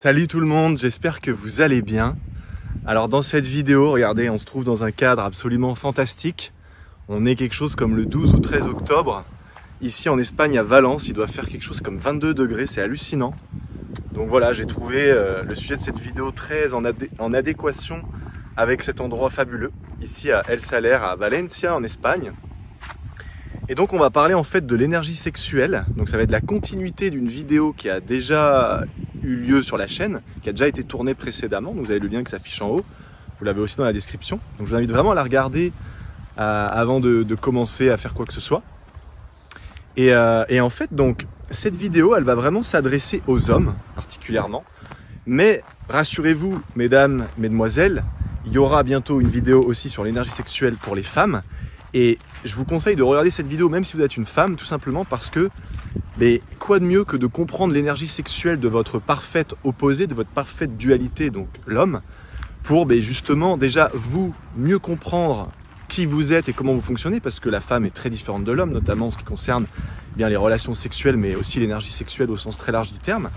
Salut tout le monde, j'espère que vous allez bien. Alors dans cette vidéo, regardez, on se trouve dans un cadre absolument fantastique. On est quelque chose comme le 12 ou 13 octobre. Ici en Espagne, à Valence, il doit faire quelque chose comme 22 degrés, c'est hallucinant. Donc voilà, j'ai trouvé le sujet de cette vidéo très en adéquation avec cet endroit fabuleux, ici à El Saler, à Valencia en Espagne. Et donc on va parler en fait de l'énergie sexuelle. Donc ça va être la continuité d'une vidéo qui a déjà eu lieu sur la chaîne, qui a déjà été tournée précédemment. Donc vous avez le lien qui s'affiche en haut. Vous l'avez aussi dans la description. Donc je vous invite vraiment à la regarder avant de commencer à faire quoi que ce soit. Et en fait, donc cette vidéo, elle va vraiment s'adresser aux hommes particulièrement. Mais rassurez-vous, mesdames, mesdemoiselles, il y aura bientôt une vidéo aussi sur l'énergie sexuelle pour les femmes. Et je vous conseille de regarder cette vidéo même si vous êtes une femme, tout simplement parce que quoi de mieux que de comprendre l'énergie sexuelle de votre parfaite opposé, de votre parfaite dualité, donc l'homme, pour justement déjà vous mieux comprendre qui vous êtes et comment vous fonctionnez, parce que la femme est très différente de l'homme, notamment en ce qui concerne bien les relations sexuelles, mais aussi l'énergie sexuelle au sens très large du terme.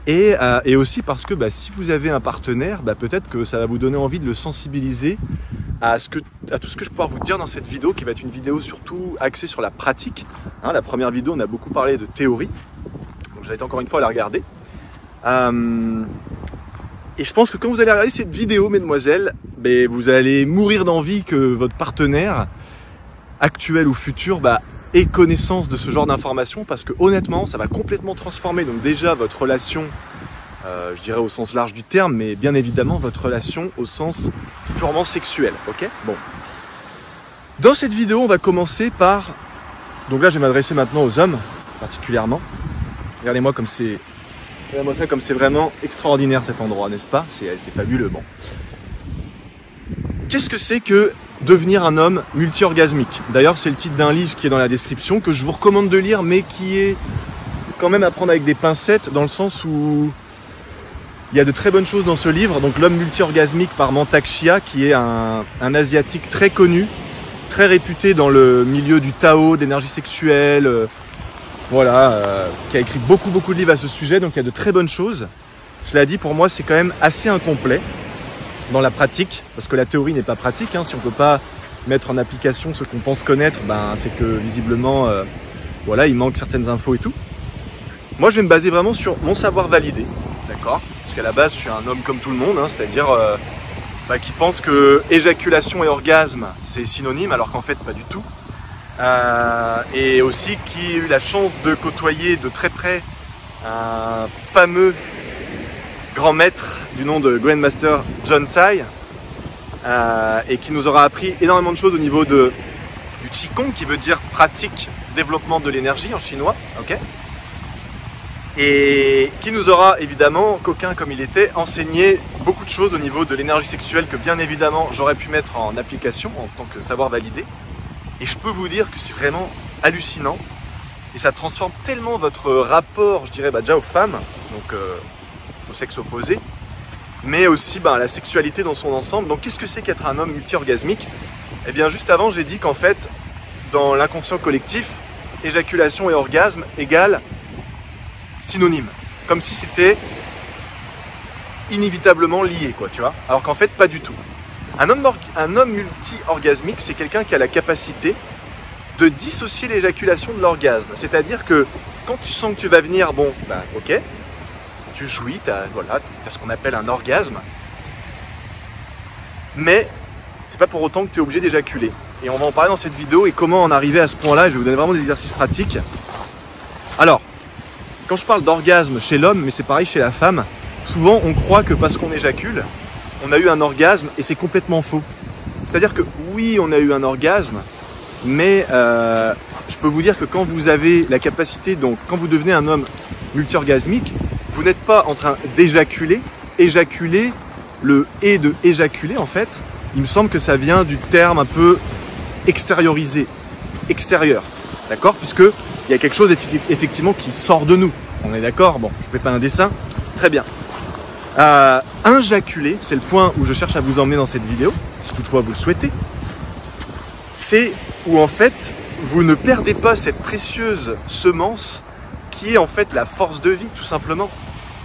Et aussi parce que si vous avez un partenaire, peut-être que ça va vous donner envie de le sensibiliser à tout ce que je vais pouvoir vous dire dans cette vidéo, qui va être une vidéo surtout axée sur la pratique. La première vidéo, on a beaucoup parlé de théorie, donc j'invite encore une fois à la regarder. Et je pense que quand vous allez regarder cette vidéo, mesdemoiselles, vous allez mourir d'envie que votre partenaire, actuel ou futur, ait connaissance de ce genre d'informations, parce que honnêtement, ça va complètement transformer donc déjà votre relation, je dirais au sens large du terme, mais bien évidemment votre relation au sens purement sexuel, ok? Bon. Dans cette vidéo, on va commencer par... Donc là, je vais m'adresser maintenant aux hommes, particulièrement. Regardez-moi comme c'est... Regardez-moi ça comme c'est vraiment extraordinaire cet endroit, n'est-ce pas? C'est fabuleux, bon. Qu'est-ce que c'est que devenir un homme multi-orgasmique? D'ailleurs, c'est le titre d'un livre qui est dans la description, que je vous recommande de lire, mais qui est quand même à prendre avec des pincettes, dans le sens où il y a de très bonnes choses dans ce livre. Donc L'homme multi-orgasmique par Mantak Chia, qui est un asiatique très connu, très réputé dans le milieu du Tao, d'énergie sexuelle, qui a écrit beaucoup de livres à ce sujet, donc il y a de très bonnes choses. Cela dit, pour moi, c'est quand même assez incomplet dans la pratique, parce que la théorie n'est pas pratique, si on ne peut pas mettre en application ce qu'on pense connaître, c'est que visiblement, il manque certaines infos et tout. Moi, je vais me baser vraiment sur mon savoir validé, d'accord? Parce qu'à la base, je suis un homme comme tout le monde, c'est-à-dire qui pense que éjaculation et orgasme, c'est synonyme, alors qu'en fait, pas du tout. Et aussi qui a eu la chance de côtoyer de très près un fameux grand maître du nom de Grandmaster John Tsai, et qui nous aura appris énormément de choses au niveau du Qigong, qui veut dire pratique développement de l'énergie en chinois, ok, et qui nous aura évidemment, coquin comme il était, enseigné beaucoup de choses au niveau de l'énergie sexuelle que bien évidemment j'aurais pu mettre en application en tant que savoir validé. Et je peux vous dire que c'est vraiment hallucinant, et ça transforme tellement votre rapport, je dirais déjà aux femmes, donc au sexe opposé, mais aussi la sexualité dans son ensemble. Donc qu'est-ce que c'est qu'être un homme multi-orgasmique? Eh bien juste avant, j'ai dit qu'en fait, dans l'inconscient collectif, éjaculation et orgasme égale synonyme, comme si c'était inévitablement lié, tu vois, alors qu'en fait pas du tout. Un homme multi-orgasmique, c'est quelqu'un qui a la capacité de dissocier l'éjaculation de l'orgasme. C'est-à-dire que quand tu sens que tu vas venir, ok, tu jouis, tu as ce qu'on appelle un orgasme, mais c'est pas pour autant que tu es obligé d'éjaculer. Et on va en parler dans cette vidéo et comment en arriver à ce point-là. Je vais vous donner vraiment des exercices pratiques. Alors, quand je parle d'orgasme chez l'homme, mais c'est pareil chez la femme, souvent on croit que parce qu'on éjacule, on a eu un orgasme, et c'est complètement faux. C'est-à-dire que oui, on a eu un orgasme, mais je peux vous dire que quand vous avez la capacité, donc quand vous devenez un homme multi-orgasmique, vous n'êtes pas en train d'éjaculer. Éjaculer, le « et » de éjaculer, en fait, il me semble que ça vient du terme un peu extériorisé, extérieur, d'accord? Puisqu'il y a quelque chose effectivement qui sort de nous, on est d'accord? Bon, je ne fais pas un dessin, très bien. Injaculer, c'est le point où je cherche à vous emmener dans cette vidéo, si toutefois vous le souhaitez. C'est où en fait, vous ne perdez pas cette précieuse semence qui est en fait la force de vie, tout simplement.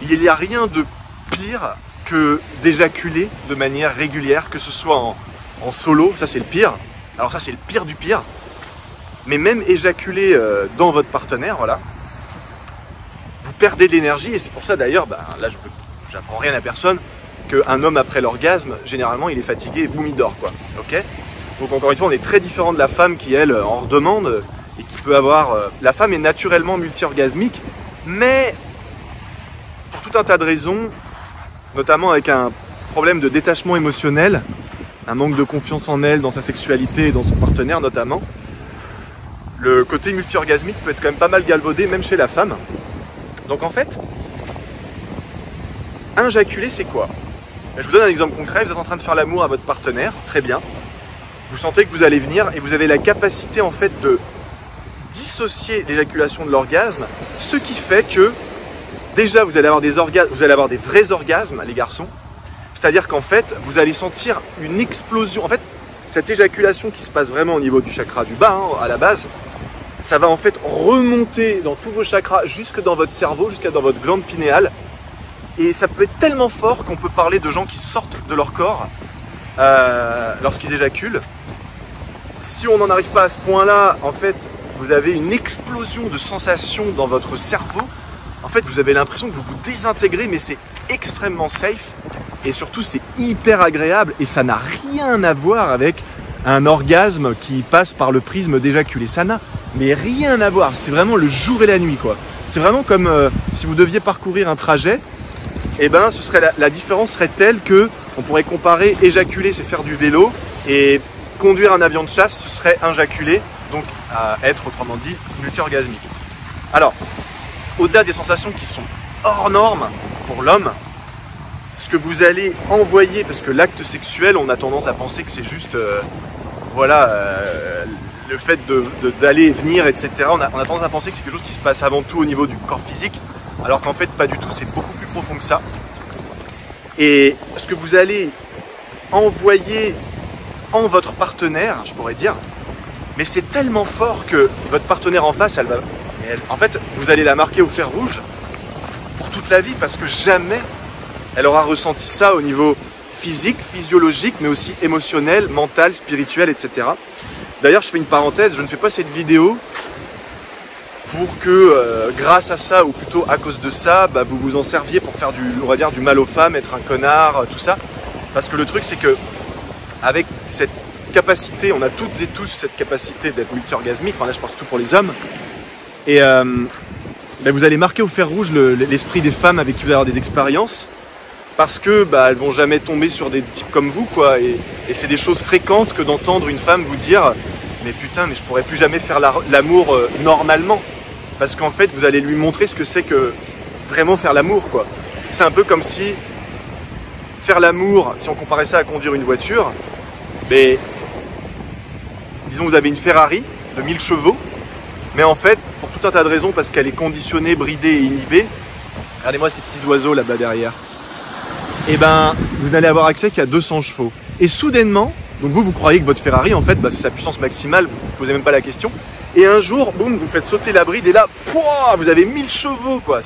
Il n'y a rien de pire que d'éjaculer de manière régulière, que ce soit en solo, ça c'est le pire. Alors ça c'est le pire du pire. Mais même éjaculer dans votre partenaire, voilà, vous perdez de l'énergie. Et c'est pour ça d'ailleurs, là je n'apprends rien à personne, qu'un homme après l'orgasme, généralement il est fatigué et boum il dort quoi. Ok. Donc encore une fois, on est très différent de la femme qui elle en redemande et qui peut avoir... la femme est naturellement multi-orgasmique, mais pour tout un tas de raisons, notamment avec un problème de détachement émotionnel, un manque de confiance en elle, dans sa sexualité et dans son partenaire notamment, le côté multi-orgasmique peut être quand même pas mal galvaudé, même chez la femme. Donc en fait, injaculer c'est quoi? Je vous donne un exemple concret, vous êtes en train de faire l'amour à votre partenaire, très bien. Vous sentez que vous allez venir et vous avez la capacité en fait de dissocier l'éjaculation de l'orgasme, ce qui fait que déjà vous allez avoir des orgasmes, vous allez avoir des vrais orgasmes les garçons, c'est-à-dire qu'en fait vous allez sentir une explosion. En fait, cette éjaculation qui se passe vraiment au niveau du chakra du bas, à la base, ça va en fait remonter dans tous vos chakras, jusque dans votre cerveau, jusqu'à dans votre glande pinéale, et ça peut être tellement fort qu'on peut parler de gens qui sortent de leur corps lorsqu'ils éjaculent. Si on n'en arrive pas à ce point-là, en fait, vous avez une explosion de sensations dans votre cerveau. En fait, vous avez l'impression que vous vous désintégrez, mais c'est extrêmement safe. Et surtout, c'est hyper agréable. Et ça n'a rien à voir avec un orgasme qui passe par le prisme d'éjaculer. Ça n'a mais rien à voir. C'est vraiment le jour et la nuit, quoi. C'est vraiment comme si vous deviez parcourir un trajet. Et ben, ce serait la différence serait telle que on pourrait comparer éjaculer, c'est faire du vélo, et conduire un avion de chasse, ce serait injaculer, donc être autrement dit multi-orgasmique. Alors, au-delà des sensations qui sont hors normes pour l'homme, ce que vous allez envoyer, parce que l'acte sexuel, on a tendance à penser que c'est juste, le fait d'aller et venir, etc. On a tendance à penser que c'est quelque chose qui se passe avant tout au niveau du corps physique, alors qu'en fait pas du tout, c'est beaucoup plus profond que ça. Et ce que vous allez envoyer en votre partenaire, je pourrais dire, mais c'est tellement fort que votre partenaire en face, en fait, vous allez la marquer au fer rouge pour toute la vie, parce que jamais elle aura ressenti ça au niveau physique, physiologique, mais aussi émotionnel, mental, spirituel, etc. D'ailleurs, je fais une parenthèse, je ne fais pas cette vidéo pour que grâce à ça, ou plutôt à cause de ça, vous vous en serviez pour faire on va dire, du mal aux femmes, être un connard, tout ça. Parce que le truc, c'est que avec cette capacité, on a toutes et tous cette capacité d'être multi-orgasmique, enfin là je parle surtout pour les hommes, et vous allez marquer au fer rouge l'esprit des femmes avec qui vous allez avoir des expériences, parce que elles vont jamais tomber sur des types comme vous, quoi, et c'est des choses fréquentes que d'entendre une femme vous dire « mais putain, mais je pourrais plus jamais faire l'amour normalement », parce qu'en fait vous allez lui montrer ce que c'est que vraiment faire l'amour, quoi. C'est un peu comme si faire l'amour, si on comparait ça à conduire une voiture, mais disons vous avez une Ferrari de 1000 chevaux, mais en fait, pour tout un tas de raisons, parce qu'elle est conditionnée, bridée et inhibée, regardez-moi ces petits oiseaux là-bas derrière, et vous n'allez avoir accès qu'à 200 chevaux. Et soudainement, donc vous croyez que votre Ferrari, en fait, c'est sa puissance maximale, vous ne posez même pas la question, et un jour, boum, vous faites sauter la bride, et là, pouah, vous avez 1000 chevaux, quoi,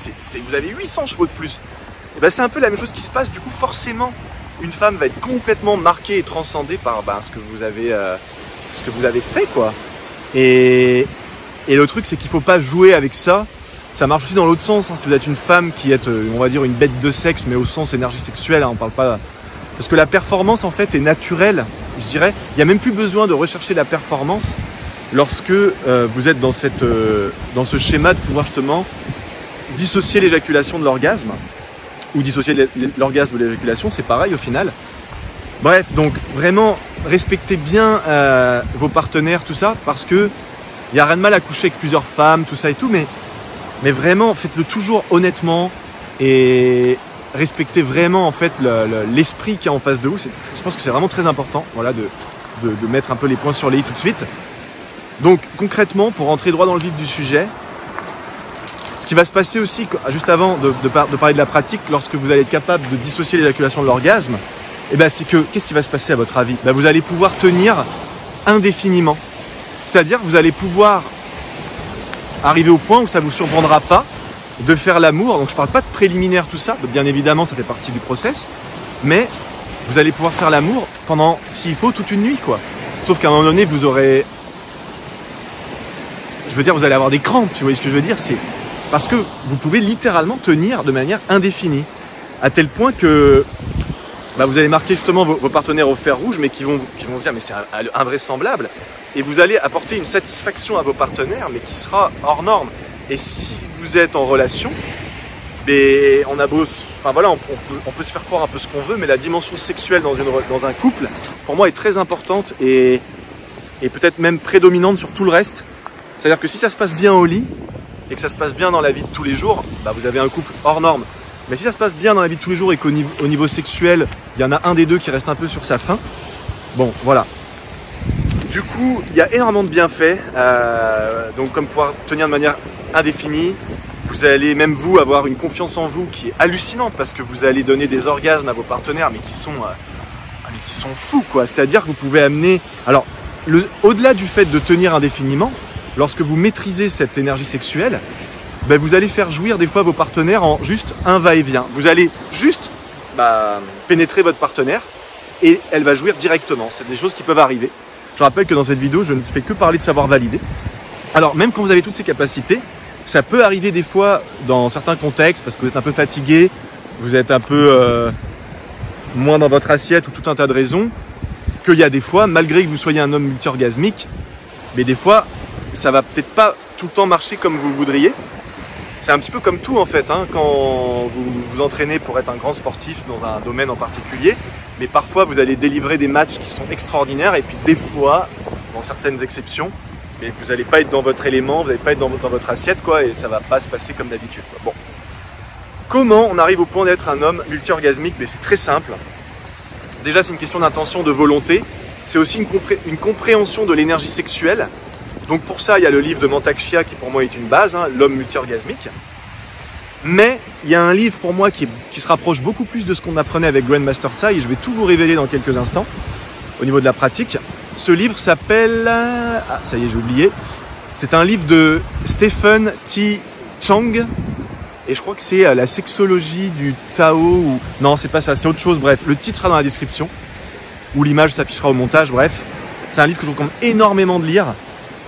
vous avez 800 chevaux de plus. Et c'est un peu la même chose qui se passe, du coup, forcément, une femme va être complètement marquée et transcendée par ce que vous avez fait, quoi. Et le truc, c'est qu'il ne faut pas jouer avec ça. Ça marche aussi dans l'autre sens, hein. Si vous êtes une femme qui est, on va dire, une bête de sexe, mais au sens énergie sexuelle, hein, on parle pas... Parce que la performance, en fait, est naturelle, je dirais. Il n'y a même plus besoin de rechercher la performance lorsque vous êtes dans ce schéma de pouvoir justement dissocier l'éjaculation de l'orgasme, ou dissocier l'orgasme de l'éjaculation, c'est pareil au final. Bref, donc vraiment, respectez bien vos partenaires, tout ça, parce que il n'y a rien de mal à coucher avec plusieurs femmes, tout ça et tout, mais vraiment, faites-le toujours honnêtement et respectez vraiment en fait l'esprit qui est en face de vous. Je pense que c'est vraiment très important, voilà, de mettre un peu les points sur les i tout de suite. Donc concrètement, pour rentrer droit dans le vif du sujet, ce qui va se passer aussi, juste avant de parler de la pratique, lorsque vous allez être capable de dissocier l'éjaculation de l'orgasme, c'est que, qu'est-ce qui va se passer à votre avis? Vous allez pouvoir tenir indéfiniment. C'est-à-dire que vous allez pouvoir arriver au point où ça ne vous surprendra pas de faire l'amour. Donc je parle pas de préliminaire, tout ça, bien évidemment ça fait partie du process, mais vous allez pouvoir faire l'amour pendant, s'il faut, toute une nuit, quoi. Sauf qu'à un moment donné, vous aurez... Je veux dire, vous allez avoir des crampes, vous voyez ce que je veux dire? C'est parce que vous pouvez littéralement tenir de manière indéfinie, à tel point que vous allez marquer justement vos partenaires au fer rouge, mais qui vont se dire mais c'est invraisemblable, et vous allez apporter une satisfaction à vos partenaires, mais qui sera hors norme. Et si vous êtes en relation, on a beau... Enfin voilà, on peut se faire croire un peu ce qu'on veut, mais la dimension sexuelle dans un couple, pour moi, est très importante et peut-être même prédominante sur tout le reste. C'est-à-dire que si ça se passe bien au lit et que ça se passe bien dans la vie de tous les jours, vous avez un couple hors norme. Mais si ça se passe bien dans la vie de tous les jours et qu'au niveau sexuel, il y en a un des deux qui reste un peu sur sa faim, bon, voilà. Du coup, il y a énormément de bienfaits, donc comme pouvoir tenir de manière indéfinie. Vous allez même vous avoir une confiance en vous qui est hallucinante parce que vous allez donner des orgasmes à vos partenaires mais qui sont fous, quoi. C'est-à-dire que vous pouvez amener... Alors, au-delà du fait de tenir indéfiniment, lorsque vous maîtrisez cette énergie sexuelle, vous allez faire jouir des fois vos partenaires en juste un va-et-vient. Vous allez juste pénétrer votre partenaire et elle va jouir directement. C'est des choses qui peuvent arriver. Je rappelle que dans cette vidéo, je ne fais que parler de savoir valider. Alors, même quand vous avez toutes ces capacités, ça peut arriver des fois dans certains contextes parce que vous êtes un peu fatigué, vous êtes un peu moins dans votre assiette ou tout un tas de raisons, qu'il y a des fois, malgré que vous soyez un homme multi-orgasmique, mais des fois, ça va peut-être pas tout le temps marcher comme vous le voudriez. C'est un petit peu comme tout en fait, hein, quand vous vous entraînez pour être un grand sportif dans un domaine en particulier, mais parfois vous allez délivrer des matchs qui sont extraordinaires et puis des fois, dans certaines exceptions, mais vous n'allez pas être dans votre élément, vous n'allez pas être dans votre assiette, quoi, et ça va pas se passer comme d'habitude. Bon. Comment on arrive au point d'être un homme multi-orgasmique? C'est très simple. Déjà, c'est une question d'intention, de volonté. C'est aussi une compréhension de l'énergie sexuelle. Donc pour ça, il y a le livre de Mantak Chia qui pour moi est une base, hein, L'homme multi-orgasmique. Mais il y a un livre pour moi qui se rapproche beaucoup plus de ce qu'on apprenait avec Grandmaster Sai, et je vais tout vous révéler dans quelques instants au niveau de la pratique. Ce livre s'appelle... Ah, ça y est, j'ai oublié. C'est un livre de Stephen T. Chang. Et je crois que c'est la sexologie du Tao. Ou... Non, c'est pas ça, c'est autre chose. Bref, le titre sera dans la description. Ou l'image s'affichera au montage. Bref, c'est un livre que je vous recommande énormément de lire.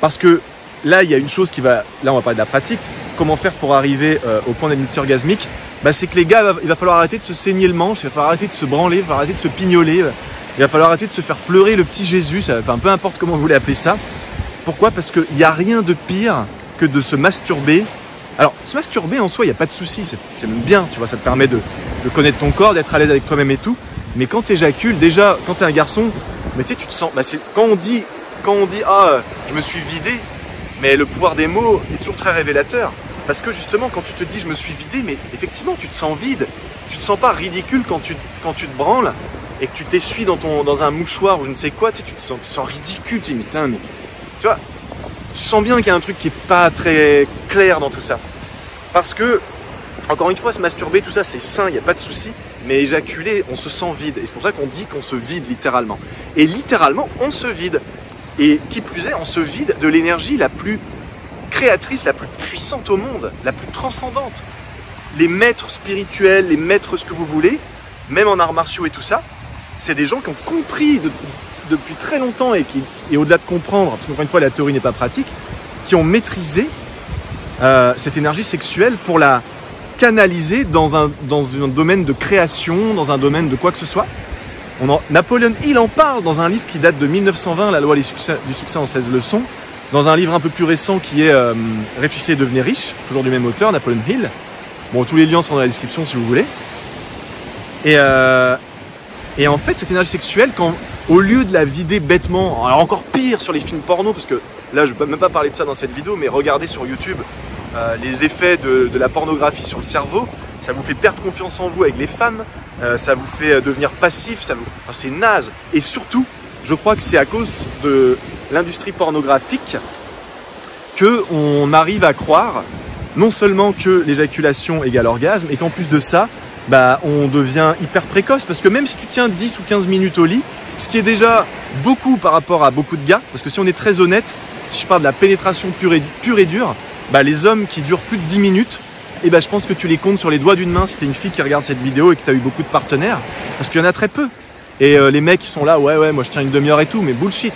Parce que là, il y a une chose qui va... Là, on va parler de la pratique. Comment faire pour arriver au point d'être multi-orgasmique? C'est que les gars, il va falloir arrêter de se saigner le manche. Il va falloir arrêter de se branler. Il va falloir arrêter de se pignoler. Il va falloir arrêter de se faire pleurer le petit Jésus, enfin peu importe comment vous voulez appeler ça. Pourquoi? Parce qu'il n'y a rien de pire que de se masturber. Alors, se masturber en soi, il n'y a pas de souci, c'est même bien, tu vois, ça te permet de connaître ton corps, d'être à l'aise avec toi-même et tout. Mais quand tu éjacules, déjà, quand tu es un garçon, tu sais, tu te sens... quand on dit ah, je me suis vidé, mais le pouvoir des mots est toujours très révélateur. Parce que justement, quand tu te dis je me suis vidé, mais effectivement, tu te sens vide. Tu te sens pas ridicule quand tu te branles et que tu t'essuies dans un mouchoir ou je ne sais quoi, tu te sens ridicule, tu te dis putain, mais tu vois, tu sens bien qu'il y a un truc qui est pas très clair dans tout ça. Parce que, encore une fois, se masturber, tout ça, c'est sain, il n'y a pas de souci, mais éjaculer, on se sent vide. Et c'est pour ça qu'on dit qu'on se vide littéralement. Et littéralement, on se vide. Et qui plus est, on se vide de l'énergie la plus créatrice, la plus puissante au monde, la plus transcendante. Les maîtres spirituels, les maîtres ce que vous voulez, même en arts martiaux et tout ça, c'est des gens qui ont compris depuis très longtemps et au-delà de comprendre, parce qu'encore une fois la théorie n'est pas pratique, qui ont maîtrisé cette énergie sexuelle pour la canaliser dans un domaine de création, dans un domaine de quoi que ce soit. Napoleon Hill en parle dans un livre qui date de 1920, La loi du succès en 16 leçons, dans un livre un peu plus récent qui est Réfléchissez et devenez riche, toujours du même auteur, Napoleon Hill. Bon, tous les liens seront dans la description si vous voulez. Et en fait, cette énergie sexuelle, au lieu de la vider bêtement, alors encore pire sur les films porno, parce que là, je ne peux même pas parler de ça dans cette vidéo, mais regardez sur YouTube les effets de la pornographie sur le cerveau, ça vous fait perdre confiance en vous avec les femmes, ça vous fait devenir passif, enfin, c'est naze. Et surtout, je crois que c'est à cause de l'industrie pornographique qu'on arrive à croire non seulement que l'éjaculation égale orgasme, et qu'en plus de ça, on devient hyper précoce, parce que même si tu tiens 10 ou 15 minutes au lit, ce qui est déjà beaucoup par rapport à beaucoup de gars, parce que si on est très honnête, si je parle de la pénétration pure et dure, les hommes qui durent plus de 10 minutes, et ben je pense que tu les comptes sur les doigts d'une main si t'es une fille qui regarde cette vidéo et que t'as eu beaucoup de partenaires, parce qu'il y en a très peu. Et les mecs qui sont là, ouais, moi je tiens une demi-heure et tout, mais bullshit.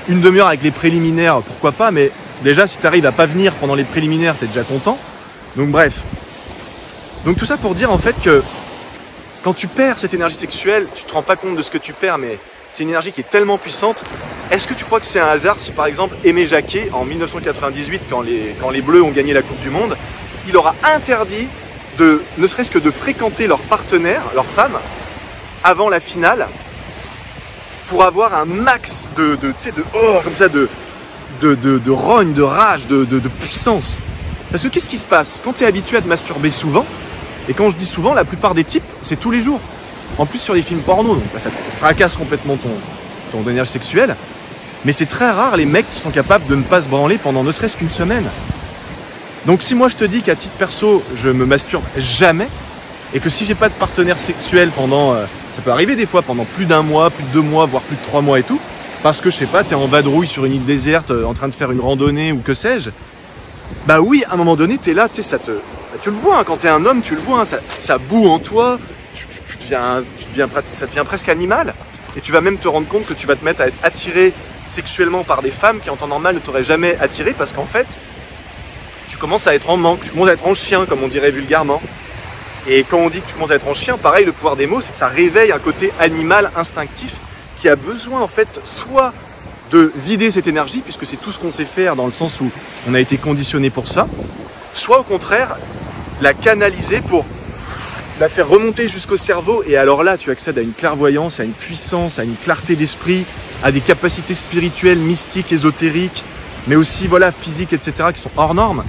Une demi-heure avec les préliminaires, pourquoi pas, mais déjà si t'arrives à pas venir pendant les préliminaires, t'es déjà content. Donc bref. Donc tout ça pour dire en fait que quand tu perds cette énergie sexuelle, tu te rends pas compte de ce que tu perds, mais c'est une énergie qui est tellement puissante. Est-ce que tu crois que c'est un hasard si par exemple Aimé Jacquet, en 1998, quand les Bleus ont gagné la Coupe du Monde, il aura interdit ne serait-ce que de fréquenter leurs partenaires, leurs femmes, avant la finale, pour avoir un max de rogne, de rage, de puissance. Parce que qu'est-ce qui se passe? Quand tu es habitué à te masturber souvent, et quand je dis souvent, la plupart des types, c'est tous les jours. En plus sur les films porno, donc là, ça fracasse complètement ton énergie sexuelle. Mais c'est très rare les mecs qui sont capables de ne pas se branler pendant ne serait-ce qu'une semaine. Donc si moi je te dis qu'à titre perso, je me masturbe jamais, et que si j'ai pas de partenaire sexuel pendant, ça peut arriver des fois, pendant plus d'1 mois, plus de 2 mois, voire plus de 3 mois et tout, parce que je sais pas, t'es en vadrouille sur une île déserte, en train de faire une randonnée ou que sais-je, bah oui, à un moment donné, t'es là, tu sais, tu le vois, hein, quand t'es un homme, tu le vois, hein, ça boue en toi, ça devient presque animal, et tu vas même te rendre compte que tu vas te mettre à être attiré sexuellement par des femmes qui en temps normal ne t'auraient jamais attiré, parce qu'en fait, tu commences à être en manque, tu commences à être en chien, comme on dirait vulgairement. Et quand on dit que tu commences à être en chien, pareil, le pouvoir des mots, c'est que ça réveille un côté animal, instinctif, qui a besoin en fait soit de vider cette énergie, puisque c'est tout ce qu'on sait faire dans le sens où on a été conditionné pour ça, soit au contraire, la canaliser pour la faire remonter jusqu'au cerveau, et alors là, tu accèdes à une clairvoyance, à une puissance, à une clarté d'esprit, à des capacités spirituelles, mystiques, ésotériques, mais aussi voilà, physiques, etc., qui sont hors normes.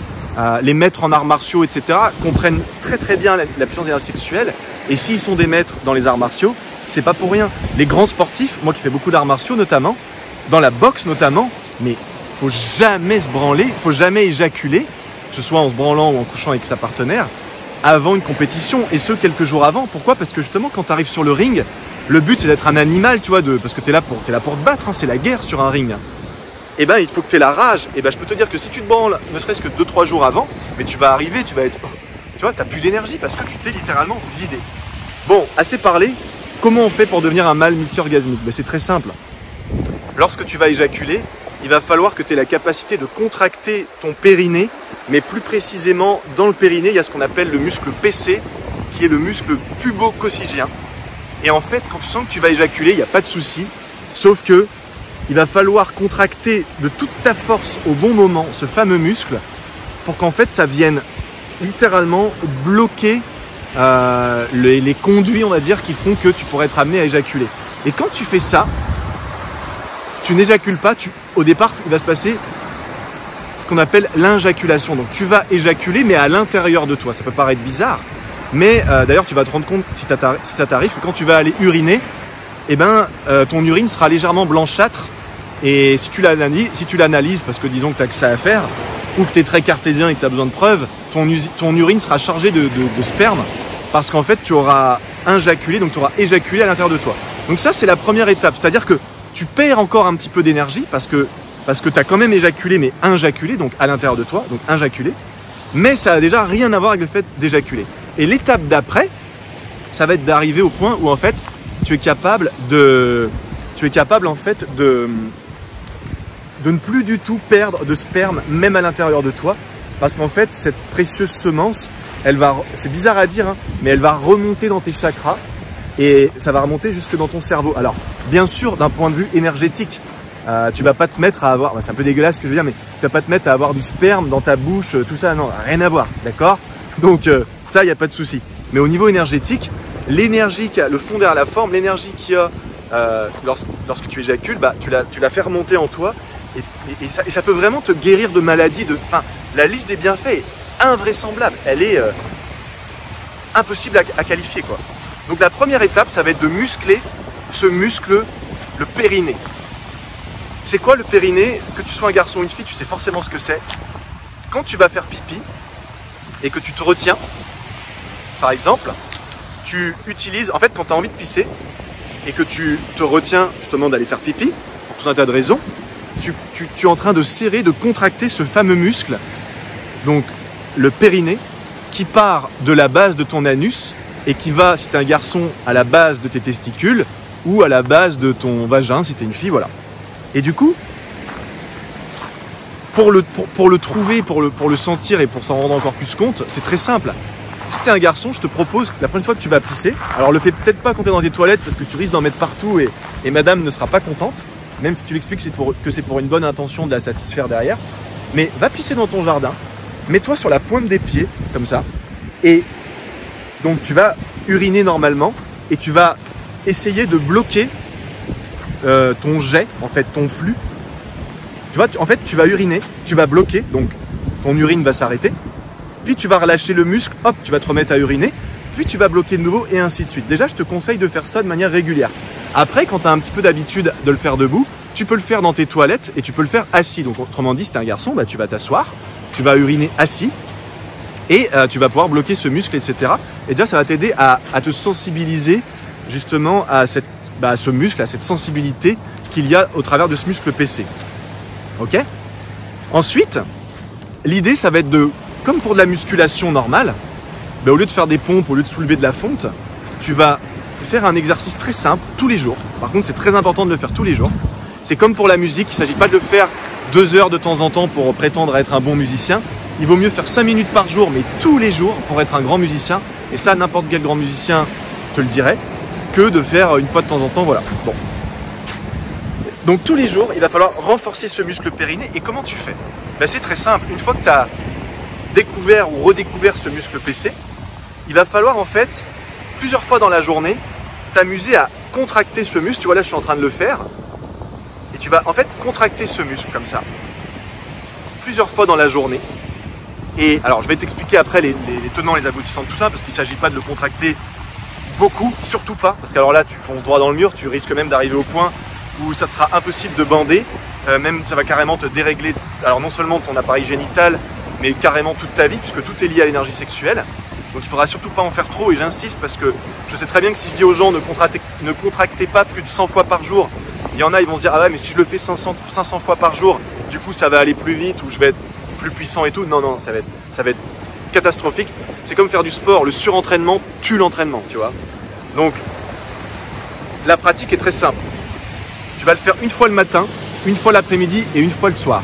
Les maîtres en arts martiaux, etc., comprennent très très bien la puissance de l'énergie sexuelle, et s'ils sont des maîtres dans les arts martiaux, c'est pas pour rien. Les grands sportifs, moi qui fais beaucoup d'arts martiaux notamment, dans la boxe notamment, mais faut jamais se branler, faut jamais éjaculer, que ce soit en se branlant ou en couchant avec sa partenaire, avant une compétition, et ce quelques jours avant. Pourquoi? Parce que justement quand tu arrives sur le ring, le but c'est d'être un animal, tu vois, parce que t'es là pour te battre, hein, c'est la guerre sur un ring. Et ben il faut que tu aies la rage. Et ben je peux te dire que si tu te branles, ne serait-ce que 2-3 jours avant, mais tu vas arriver, tu vas être, tu vois, t'as plus d'énergie parce que tu t'es littéralement vidé. Bon, assez parlé. Comment on fait pour devenir un mâle multi-orgasmique? Ben, c'est très simple. Lorsque tu vas éjaculer, il va falloir que tu aies la capacité de contracter ton périnée, mais plus précisément dans le périnée, il y a ce qu'on appelle le muscle PC, qui est le muscle pubo-coccygien. Et en fait, quand tu sens que tu vas éjaculer, il n'y a pas de souci, sauf que il va falloir contracter de toute ta force au bon moment ce fameux muscle pour qu'en fait ça vienne littéralement bloquer les conduits, on va dire, qui font que tu pourrais être amené à éjaculer. Et quand tu fais ça, tu n'éjacules pas, au départ il va se passer ce qu'on appelle l'injaculation. Donc tu vas éjaculer mais à l'intérieur de toi. Ça peut paraître bizarre, mais d'ailleurs tu vas te rendre compte si ça t'arrive que quand tu vas aller uriner, eh ben, ton urine sera légèrement blanchâtre, et si tu l'analyses, parce que disons que tu as que ça à faire, ou que tu es très cartésien et que tu as besoin de preuves, ton urine sera chargée de sperme, parce qu'en fait tu auras injaculé, donc tu auras éjaculé à l'intérieur de toi. Donc ça c'est la première étape, c'est-à-dire que tu perds encore un petit peu d'énergie, parce que tu as quand même éjaculé, mais injaculé, donc à l'intérieur de toi, donc injaculé, mais ça a déjà rien à voir avec le fait d'éjaculer. Et l'étape d'après, ça va être d'arriver au point où en fait tu es capable en fait de ne plus du tout perdre de sperme, même à l'intérieur de toi, parce qu'en fait cette précieuse semence, c'est bizarre à dire, hein, mais elle va remonter dans tes chakras, et ça va remonter jusque dans ton cerveau. Alors bien sûr, d'un point de vue énergétique, tu vas pas te mettre à avoir, c'est un peu dégueulasse ce que je veux dire, mais tu vas pas te mettre à avoir du sperme dans ta bouche, tout ça, non, rien à voir, d'accord? Donc ça, il n'y a pas de souci. Mais au niveau énergétique, l'énergie qui a le fond derrière la forme, l'énergie qu'il y a lorsque tu éjacules, bah, tu la fais remonter en toi, et ça peut vraiment te guérir de maladies. La liste des bienfaits est invraisemblable, elle est impossible à qualifier, quoi. Donc la première étape, ça va être de muscler ce muscle, le périnée. C'est quoi le périnée? Que tu sois un garçon ou une fille, tu sais forcément ce que c'est. Quand tu vas faire pipi et que tu te retiens, par exemple, tu utilises, en fait quand tu as envie de pisser et que tu te retiens justement d'aller faire pipi, pour tout un tas de raisons, tu es en train de serrer, de contracter ce fameux muscle, donc le périnée, qui part de la base de ton anus et qui va, si tu es un garçon, à la base de tes testicules ou à la base de ton vagin, si tu es une fille, voilà. Et du coup, pour le trouver, pour le sentir et pour s'en rendre encore plus compte, c'est très simple. Si tu es un garçon, je te propose, la prochaine fois que tu vas pisser, alors le fais peut-être pas quand tu es dans tes toilettes parce que tu risques d'en mettre partout et madame ne sera pas contente, même si tu l'expliques que c'est pour une bonne intention de la satisfaire derrière. Mais va pisser dans ton jardin, mets-toi sur la pointe des pieds, comme ça, et donc tu vas uriner normalement et tu vas essayer de bloquer ton jet, en fait, ton flux. Tu vois, en fait, tu vas uriner, tu vas bloquer, donc ton urine va s'arrêter. Puis tu vas relâcher le muscle, hop, tu vas te remettre à uriner, puis tu vas bloquer de nouveau et ainsi de suite. Déjà, je te conseille de faire ça de manière régulière. Après, quand tu as un petit peu d'habitude de le faire debout, tu peux le faire dans tes toilettes et tu peux le faire assis. Donc autrement dit, si tu es un garçon, bah, tu vas t'asseoir, tu vas uriner assis et tu vas pouvoir bloquer ce muscle, etc. Et déjà, ça va t'aider à te sensibiliser justement à ce muscle, à cette sensibilité qu'il y a au travers de ce muscle PC. Ok ? Ensuite, l'idée, ça va être comme pour de la musculation normale, au lieu de faire des pompes, au lieu de soulever de la fonte, tu vas faire un exercice très simple tous les jours. Par contre, c'est très important de le faire tous les jours. C'est comme pour la musique, il ne s'agit pas de le faire 2 heures de temps en temps pour prétendre être un bon musicien. Il vaut mieux faire 5 minutes par jour, mais tous les jours pour être un grand musicien. Et ça, n'importe quel grand musicien te le dirait, que de faire une fois de temps en temps, voilà. Bon. Donc tous les jours, il va falloir renforcer ce muscle périnée. Et comment tu fais ? C'est très simple. Une fois que tu as découvert ou redécouvert ce muscle PC, il va falloir en fait, plusieurs fois dans la journée, t'amuser à contracter ce muscle. Tu vois là, je suis en train de le faire. Et tu vas en fait contracter ce muscle comme ça, plusieurs fois dans la journée. Et alors, je vais t'expliquer après les tenants, les aboutissants de tout ça, parce qu'il ne s'agit pas de le contracter beaucoup, surtout pas. Parce que alors là, tu fonces droit dans le mur, tu risques même d'arriver au point où ça te sera impossible de bander. Même ça va carrément te dérégler, alors non seulement ton appareil génital, mais carrément toute ta vie, puisque tout est lié à l'énergie sexuelle. Donc il ne faudra surtout pas en faire trop, et j'insiste parce que je sais très bien que si je dis aux gens ne contractez pas plus de 100 fois par jour, il y en a, ils vont se dire ah ouais, mais si je le fais 500 fois par jour, du coup ça va aller plus vite ou je vais être plus puissant et tout. Non, ça va être catastrophique. C'est comme faire du sport, le surentraînement tue l'entraînement, tu vois. Donc la pratique est très simple. Tu vas le faire une fois le matin, une fois l'après-midi et une fois le soir.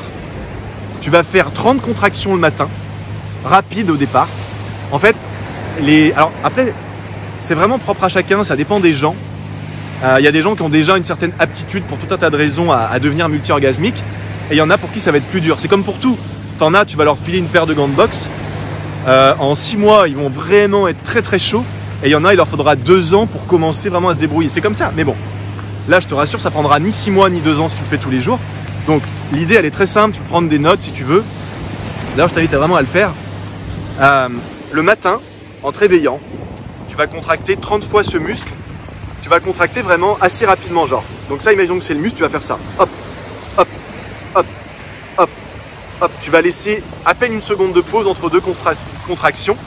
Tu vas faire 30 contractions le matin, rapide au départ. En fait, alors après, c'est vraiment propre à chacun, ça dépend des gens. Il y a des gens qui ont déjà une certaine aptitude pour tout un tas de raisons à devenir multi-orgasmique. Et il y en a pour qui ça va être plus dur. C'est comme pour tout. T'en as, tu vas leur filer une paire de gants de boxe. En 6 mois, ils vont vraiment être très très chauds. Et il y en a, il leur faudra 2 ans pour commencer vraiment à se débrouiller. C'est comme ça, mais bon. Là, je te rassure, ça prendra ni 6 mois ni 2 ans si tu le fais tous les jours. Donc, l'idée, elle est très simple. Tu peux prendre des notes si tu veux. D'ailleurs, je t'invite vraiment à le faire. Le matin, en te réveillant, tu vas contracter 30 fois ce muscle. Tu vas contracter vraiment assez rapidement, genre. Donc ça, imaginons que c'est le muscle, tu vas faire ça. Hop, hop, hop, hop, hop. Tu vas laisser à peine une seconde de pause entre 2 contractions.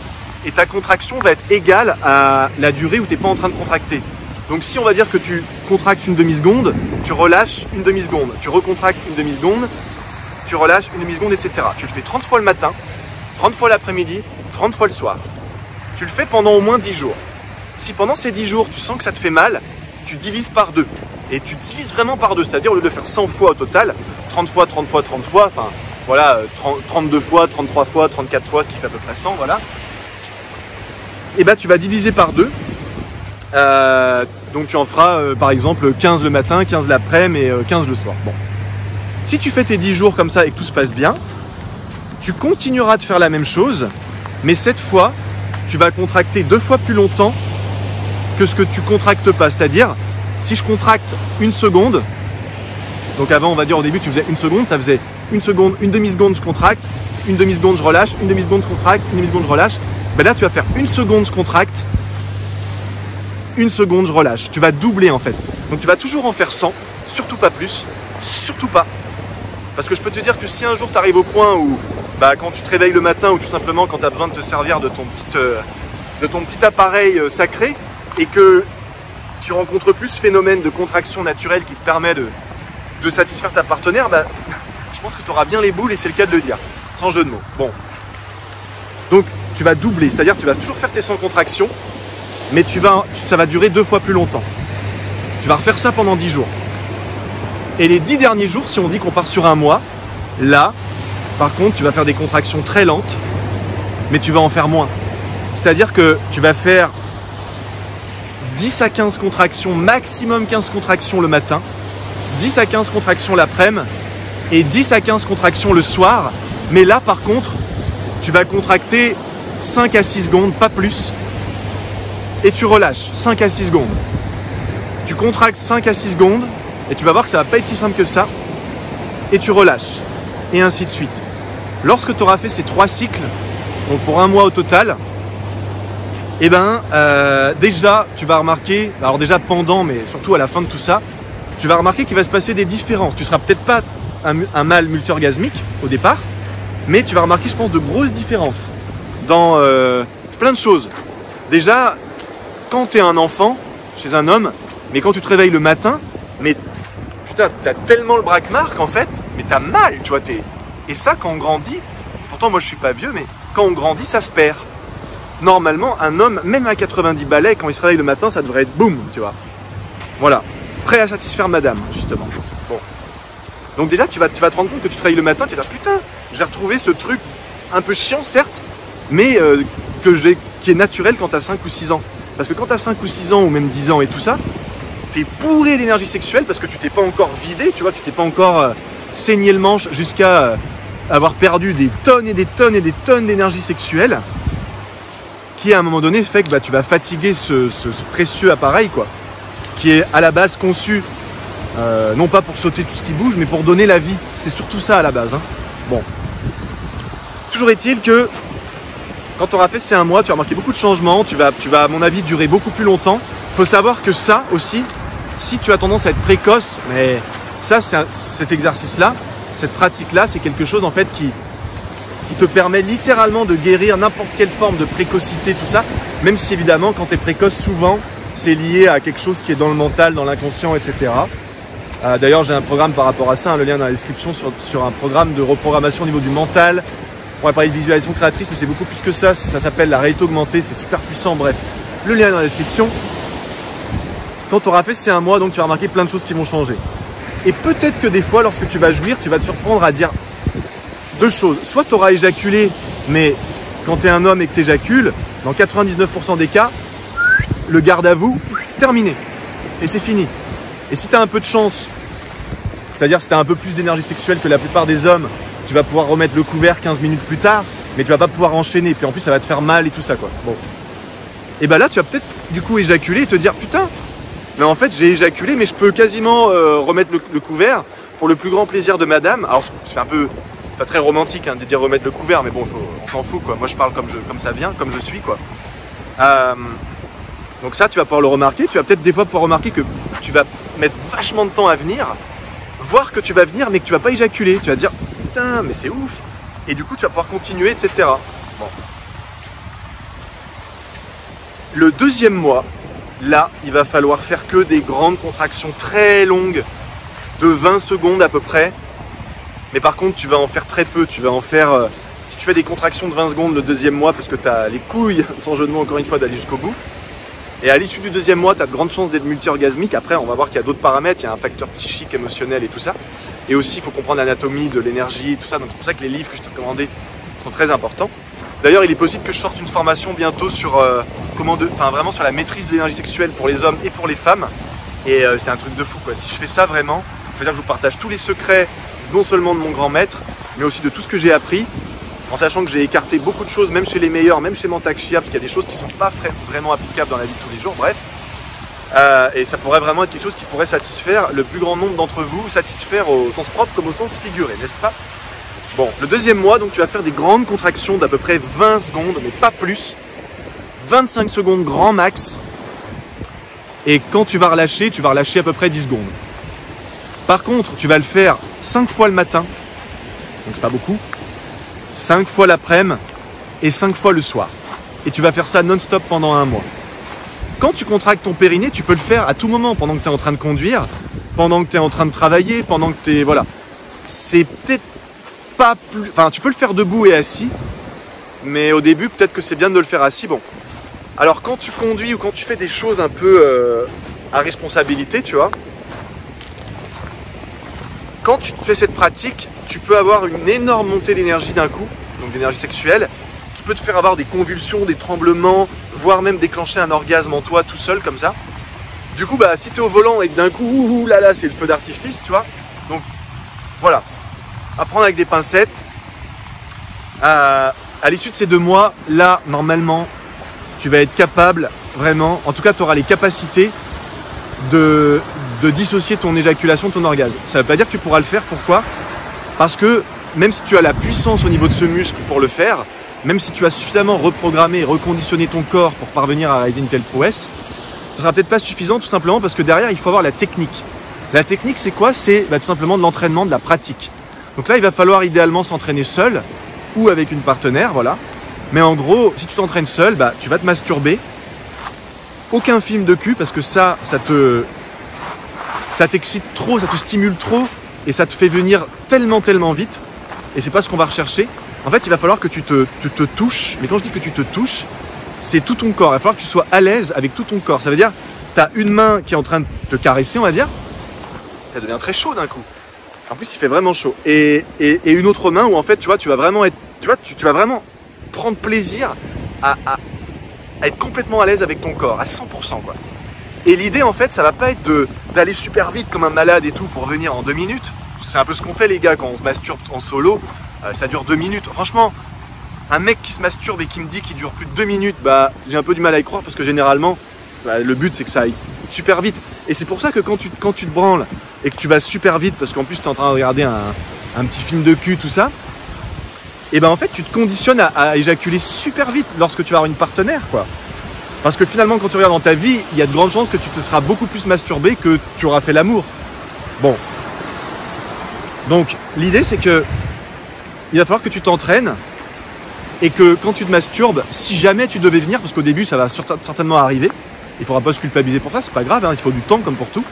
Et ta contraction va être égale à la durée où tu n'es pas en train de contracter. Donc si on va dire que tu contractes une demi-seconde, tu relâches une demi-seconde. Tu recontractes une demi-seconde, tu relâches une demi-seconde, etc. Tu le fais 30 fois le matin, 30 fois l'après-midi, 30 fois le soir. Tu le fais pendant au moins 10 jours. Si pendant ces 10 jours, tu sens que ça te fait mal, tu divises par 2. Et tu divises vraiment par 2, c'est-à-dire au lieu de faire 100 fois au total, 30 fois, 30 fois, 30 fois, enfin voilà, 32 fois, 33 fois, 34 fois, ce qui fait à peu près 100, voilà. Et bah tu vas diviser par 2. Donc tu en feras par exemple 15 le matin, 15 l'après-midi et 15 le soir. Bon. Si tu fais tes 10 jours comme ça et que tout se passe bien, tu continueras de faire la même chose, mais cette fois, tu vas contracter 2 fois plus longtemps que ce que tu contractes pas. C'est-à-dire, si je contracte 1 seconde, donc avant on va dire au début tu faisais 1 seconde, ça faisait 1 seconde, une demi-seconde je contracte, une demi-seconde je relâche, une demi-seconde je contracte, une demi-seconde je relâche. Ben là tu vas faire 1 seconde je contracte, 1 seconde je relâche. Tu vas doubler en fait. Donc tu vas toujours en faire 100, surtout pas plus, surtout pas. Parce que je peux te dire que si un jour tu arrives au point où quand tu te réveilles le matin ou tout simplement quand tu as besoin de te servir de ton petit appareil sacré et que tu rencontres plus ce phénomène de contraction naturelle qui te permet de satisfaire ta partenaire, je pense que tu auras bien les boules et c'est le cas de le dire, sans jeu de mots. Bon. Donc tu vas doubler. C'est-à-dire tu vas toujours faire tes 100 contractions, mais ça va durer 2 fois plus longtemps. Tu vas refaire ça pendant 10 jours. Et les 10 derniers jours, si on dit qu'on part sur un mois, là, par contre, tu vas faire des contractions très lentes, mais tu vas en faire moins. C'est-à-dire que tu vas faire 10 à 15 contractions, maximum 15 contractions le matin, 10 à 15 contractions l'après-midi et 10 à 15 contractions le soir. Mais là, par contre, tu vas contracter 5 à 6 secondes, pas plus, et tu relâches 5 à 6 secondes. Tu contractes 5 à 6 secondes et tu vas voir que ça va pas être si simple que ça, et tu relâches, et ainsi de suite. Lorsque tu auras fait ces 3 cycles, donc pour un mois au total, et déjà tu vas remarquer, alors déjà pendant, mais surtout à la fin de tout ça, tu vas remarquer qu'il va se passer des différences. Tu seras peut-être pas un mâle multi-orgasmique au départ, mais tu vas remarquer, je pense, de grosses différences dans plein de choses. Déjà, quand tu es un enfant chez un homme, mais quand tu te réveilles le matin, mais putain, t'as tellement le braquemar qu'en fait, mais t'as mal, tu vois. Et ça, quand on grandit, pourtant moi je suis pas vieux, mais quand on grandit, ça se perd. Normalement, un homme, même à 90 balais, quand il se réveille le matin, ça devrait être boum, tu vois. Voilà, prêt à satisfaire madame, justement. Bon. Donc déjà, tu vas te rendre compte que tu te réveilles le matin, tu vas dire putain, j'ai retrouvé ce truc un peu chiant, certes, mais qui est naturel quand tu as 5 ou 6 ans. Parce que quand tu as 5 ou 6 ans, ou même 10 ans et tout ça, tu es bourré d'énergie sexuelle parce que tu t'es pas encore vidé, tu vois, tu t'es pas encore saigné le manche jusqu'à avoir perdu des tonnes et des tonnes et des tonnes d'énergie sexuelle, qui à un moment donné fait que tu vas fatiguer ce précieux appareil, quoi, qui est à la base conçu non pas pour sauter tout ce qui bouge, mais pour donner la vie. C'est surtout ça à la base, hein. Bon. Toujours est-il que quand tu auras fait ces 1 mois, tu vas remarquer beaucoup de changements, tu vas à mon avis durer beaucoup plus longtemps. Il faut savoir que ça aussi, si tu as tendance à être précoce, mais ça, cet exercice-là, cette pratique-là, c'est quelque chose en fait qui te permet littéralement de guérir n'importe quelle forme de précocité, tout ça, même si évidemment quand tu es précoce, souvent c'est lié à quelque chose qui est dans le mental, dans l'inconscient, etc. D'ailleurs, j'ai un programme par rapport à ça, hein, le lien dans la description sur un programme de reprogrammation au niveau du mental. On va parler de visualisation créatrice, mais c'est beaucoup plus que ça. Ça s'appelle la réalité augmentée, c'est super puissant. Bref, le lien est dans la description. Quand tu auras fait ces 1 mois, donc tu vas remarquer plein de choses qui vont changer. Et peut-être que des fois, lorsque tu vas jouir, tu vas te surprendre à dire 2 choses. Soit tu auras éjaculé, mais quand tu es un homme et que tu éjacules, dans 99% des cas, le garde à vous, terminé. Et c'est fini. Et si tu as un peu de chance, c'est-à-dire si tu as un peu plus d'énergie sexuelle que la plupart des hommes, tu vas pouvoir remettre le couvert 15 minutes plus tard, mais tu vas pas pouvoir enchaîner. Puis en plus, ça va te faire mal et tout ça, quoi. Bon. Et là, tu vas peut-être du coup éjaculer et te dire putain, mais en fait, j'ai éjaculé, mais je peux quasiment remettre le couvert pour le plus grand plaisir de madame. Alors, c'est un peu pas très romantique hein, de dire remettre le couvert, mais bon, on s'en fout, quoi. Moi, je parle comme ça vient, comme je suis, quoi. Donc ça, tu vas pouvoir le remarquer. Tu vas peut-être des fois pouvoir remarquer que tu vas mettre vachement de temps à venir, voir que tu vas venir, mais que tu vas pas éjaculer. Tu vas te dire putain, mais c'est ouf. Et du coup, tu vas pouvoir continuer, etc. Bon. Le 2e mois, là, il va falloir faire que des grandes contractions très longues, de 20 secondes à peu près. Mais par contre, tu vas en faire très peu. Tu vas en faire, si tu fais des contractions de 20 secondes le 2e mois, parce que tu as les couilles, sans jeu de mots encore une fois, d'aller jusqu'au bout. Et à l'issue du 2e mois, tu as de grandes chances d'être multi-orgasmique. Après, on va voir qu'il y a d'autres paramètres. Il y a un facteur psychique, émotionnel et tout ça. Et aussi, il faut comprendre l'anatomie de l'énergie, tout ça. Donc c'est pour ça que les livres que je t'ai commandés sont très importants. D'ailleurs, il est possible que je sorte une formation bientôt sur vraiment sur la maîtrise de l'énergie sexuelle pour les hommes et pour les femmes. Et c'est un truc de fou, quoi. Si je fais ça vraiment, c'est-à-dire que je vous partage tous les secrets, non seulement de mon grand maître, mais aussi de tout ce que j'ai appris, en sachant que j'ai écarté beaucoup de choses, même chez les meilleurs, même chez Mantak Chia, parce qu'il y a des choses qui ne sont pas vraiment applicables dans la vie de tous les jours, bref. Et ça pourrait vraiment être quelque chose qui pourrait satisfaire le plus grand nombre d'entre vous, satisfaire au sens propre comme au sens figuré, n'est-ce pas? Bon, le 2e mois, donc tu vas faire des grandes contractions d'à peu près 20 secondes, mais pas plus. 25 secondes grand max. Et quand tu vas relâcher à peu près 10 secondes. Par contre, tu vas le faire 5 fois le matin, donc c'est pas beaucoup, 5 fois l'après-midi et 5 fois le soir. Et tu vas faire ça non-stop pendant 1 mois. Quand tu contractes ton périnée, tu peux le faire à tout moment, pendant que tu es en train de conduire, pendant que tu es en train de travailler, pendant que tu es... Voilà. C'est peut-être pas plus... Enfin, tu peux le faire debout et assis, Mais au début, peut-être que c'est bien de le faire assis. Bon. Alors quand tu conduis ou quand tu fais des choses un peu à responsabilité, tu vois, quand tu fais cette pratique, tu peux avoir une énorme montée d'énergie d'un coup, donc d'énergie sexuelle, qui peut te faire avoir des convulsions, des tremblements, voire même déclencher un orgasme en toi tout seul comme ça. Du coup, bah, si tu es au volant et que d'un coup, ouh là là, c'est le feu d'artifice, tu vois. Donc voilà, à prendre avec des pincettes. À l'issue de ces 2 mois, là, normalement, tu vas être capable, vraiment, en tout cas, tu auras les capacités de dissocier ton éjaculation de ton orgasme. Ça ne veut pas dire que tu pourras le faire. Pourquoi? Parce que même si tu as la puissance au niveau de ce muscle pour le faire, même si tu as suffisamment reprogrammé et reconditionné ton corps pour parvenir à réaliser une telle prouesse, ce sera peut-être pas suffisant, tout simplement parce que derrière, il faut avoir la technique. La technique, c'est quoi? C'est tout simplement de l'entraînement, de la pratique. Donc là, il va falloir idéalement s'entraîner seul ou avec une partenaire, voilà. Mais en gros, si tu t'entraînes seul, bah, tu vas te masturber. Aucun film de cul, parce que ça t'excite trop, ça te stimule trop, et ça te fait venir tellement vite. Et c'est pas ce qu'on va rechercher. En fait, il va falloir que tu te touches. Mais quand je dis que tu te touches, c'est tout ton corps. Il va falloir que tu sois à l'aise avec tout ton corps. Ça veut dire, tu as une main qui est en train de te caresser, on va dire. Ça devient très chaud d'un coup. En plus, il fait vraiment chaud. Et une autre main où en fait, tu vois, tu vas vraiment être, tu vas vraiment prendre plaisir à être complètement à l'aise avec ton corps, à 100%, quoi. Et l'idée, en fait, ça va pas être d'aller super vite comme un malade et tout pour venir en 2 minutes. Parce que c'est un peu ce qu'on fait, les gars, quand on se masturbe en solo. Ça dure 2 minutes. Franchement, un mec qui se masturbe et qui me dit qu'il dure plus de 2 minutes, bah, j'ai un peu du mal à y croire parce que généralement, bah, le but, c'est que ça aille super vite. Et c'est pour ça que quand tu te branles et que tu vas super vite, parce qu'en plus, tu es en train de regarder un petit film de cul, tout ça, et ben en fait, tu te conditionnes à éjaculer super vite lorsque tu vas avoir une partenaire, quoi. Parce que finalement, quand tu regardes dans ta vie, il y a de grandes chances que tu te seras beaucoup plus masturbé que tu auras fait l'amour. Bon. Donc, l'idée, c'est que il va falloir que tu t'entraînes et que quand tu te masturbes, si jamais tu devais venir, parce qu'au début, ça va certainement arriver, il ne faudra pas se culpabiliser pour ça, c'est pas grave, hein, il faut du temps comme pour tout.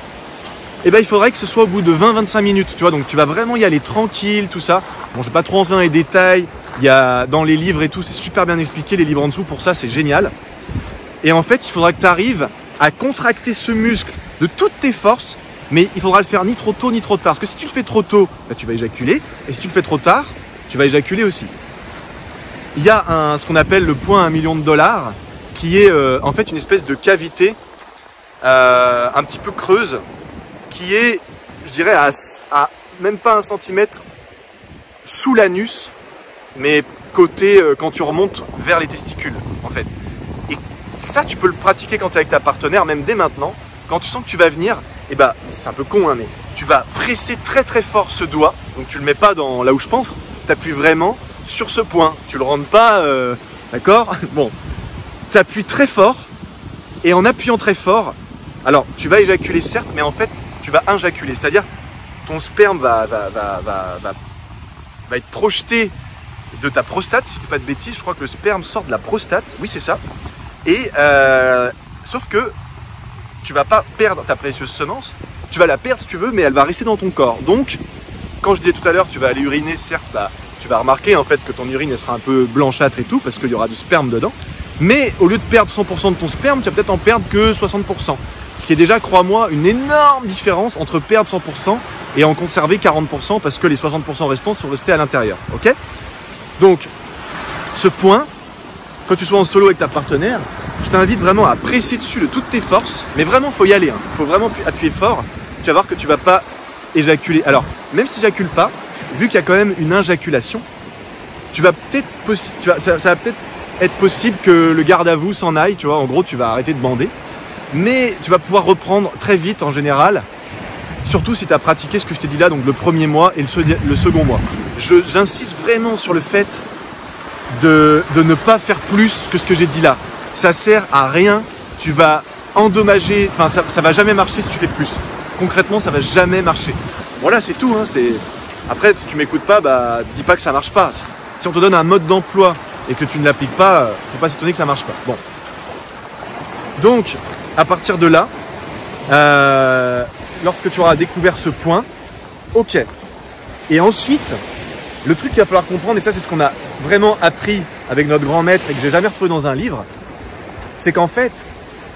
Et ben il faudrait que ce soit au bout de 20-25 minutes, tu vois, donc tu vas vraiment y aller tranquille, tout ça. Bon, je vais pas trop rentrer dans les détails, il y a dans les livres et tout, c'est super bien expliqué, les livres en dessous, pour ça, c'est génial. Et en fait, il faudra que tu arrives à contracter ce muscle de toutes tes forces, mais il faudra le faire ni trop tôt ni trop tard. Parce que si tu le fais trop tôt, bah, tu vas éjaculer, et si tu le fais trop tard, tu vas éjaculer aussi. Il y a ce qu'on appelle le point $1 million, qui est en fait une espèce de cavité un petit peu creuse, qui est, je dirais, à même pas 1 centimètre sous l'anus, mais côté quand tu remontes vers les testicules, en fait. Et ça, tu peux le pratiquer quand tu es avec ta partenaire, même dès maintenant. Quand tu sens que tu vas venir, et bah, c'est un peu con, hein, mais tu vas presser très fort ce doigt. Donc tu le mets pas dans là où je pense, tu appuies vraiment sur ce point. Tu le rentres pas, d'accord? Bon, tu appuies très fort, et en appuyant très fort, alors tu vas éjaculer certes, mais en fait, tu vas injaculer. C'est-à-dire, ton sperme va être projeté de ta prostate, si je dis pas de bêtises. Je crois que le sperme sort de la prostate, oui c'est ça. Et sauf que tu vas pas perdre ta précieuse semence, tu vas la perdre si tu veux, mais elle va rester dans ton corps. Donc, quand je disais tout à l'heure, tu vas aller uriner, certes, bah, tu vas remarquer en fait que ton urine elle sera un peu blanchâtre et tout, parce qu'il y aura du sperme dedans. Mais au lieu de perdre 100% de ton sperme, tu vas peut-être en perdre que 60%. Ce qui est déjà, crois-moi, une énorme différence entre perdre 100% et en conserver 40%, parce que les 60% restants sont restés à l'intérieur. Ok? Donc, ce point, quand tu sois en solo avec ta partenaire, je t'invite vraiment à presser dessus de toutes tes forces, mais vraiment, il faut y aller. Il faut vraiment appuyer fort. Tu vas voir que tu ne vas pas éjaculer. Alors, même si tu n'éjacules pas, vu qu'il y a quand même une injaculation, tu vas peut-être ça va peut-être être possible que le garde à vous s'en aille. Tu vois, en gros, tu vas arrêter de bander. Mais tu vas pouvoir reprendre très vite en général, surtout si tu as pratiqué ce que je t'ai dit là, donc le premier mois et le second mois. J'insiste vraiment sur le fait de ne pas faire plus que ce que j'ai dit là. Ça sert à rien, tu vas endommager, enfin ça va jamais marcher si tu fais plus. Concrètement, ça va jamais marcher. Voilà, c'est tout. Hein, après, si tu m'écoutes pas, bah dis pas que ça marche pas. Si on te donne un mode d'emploi et que tu ne l'appliques pas, faut pas s'étonner que ça marche pas. Bon. Donc, à partir de là, lorsque tu auras découvert ce point, ok. Et ensuite, le truc qu'il va falloir comprendre, et ça c'est ce qu'on a vraiment appris avec notre grand maître et que j'ai jamais retrouvé dans un livre, c'est qu'en fait,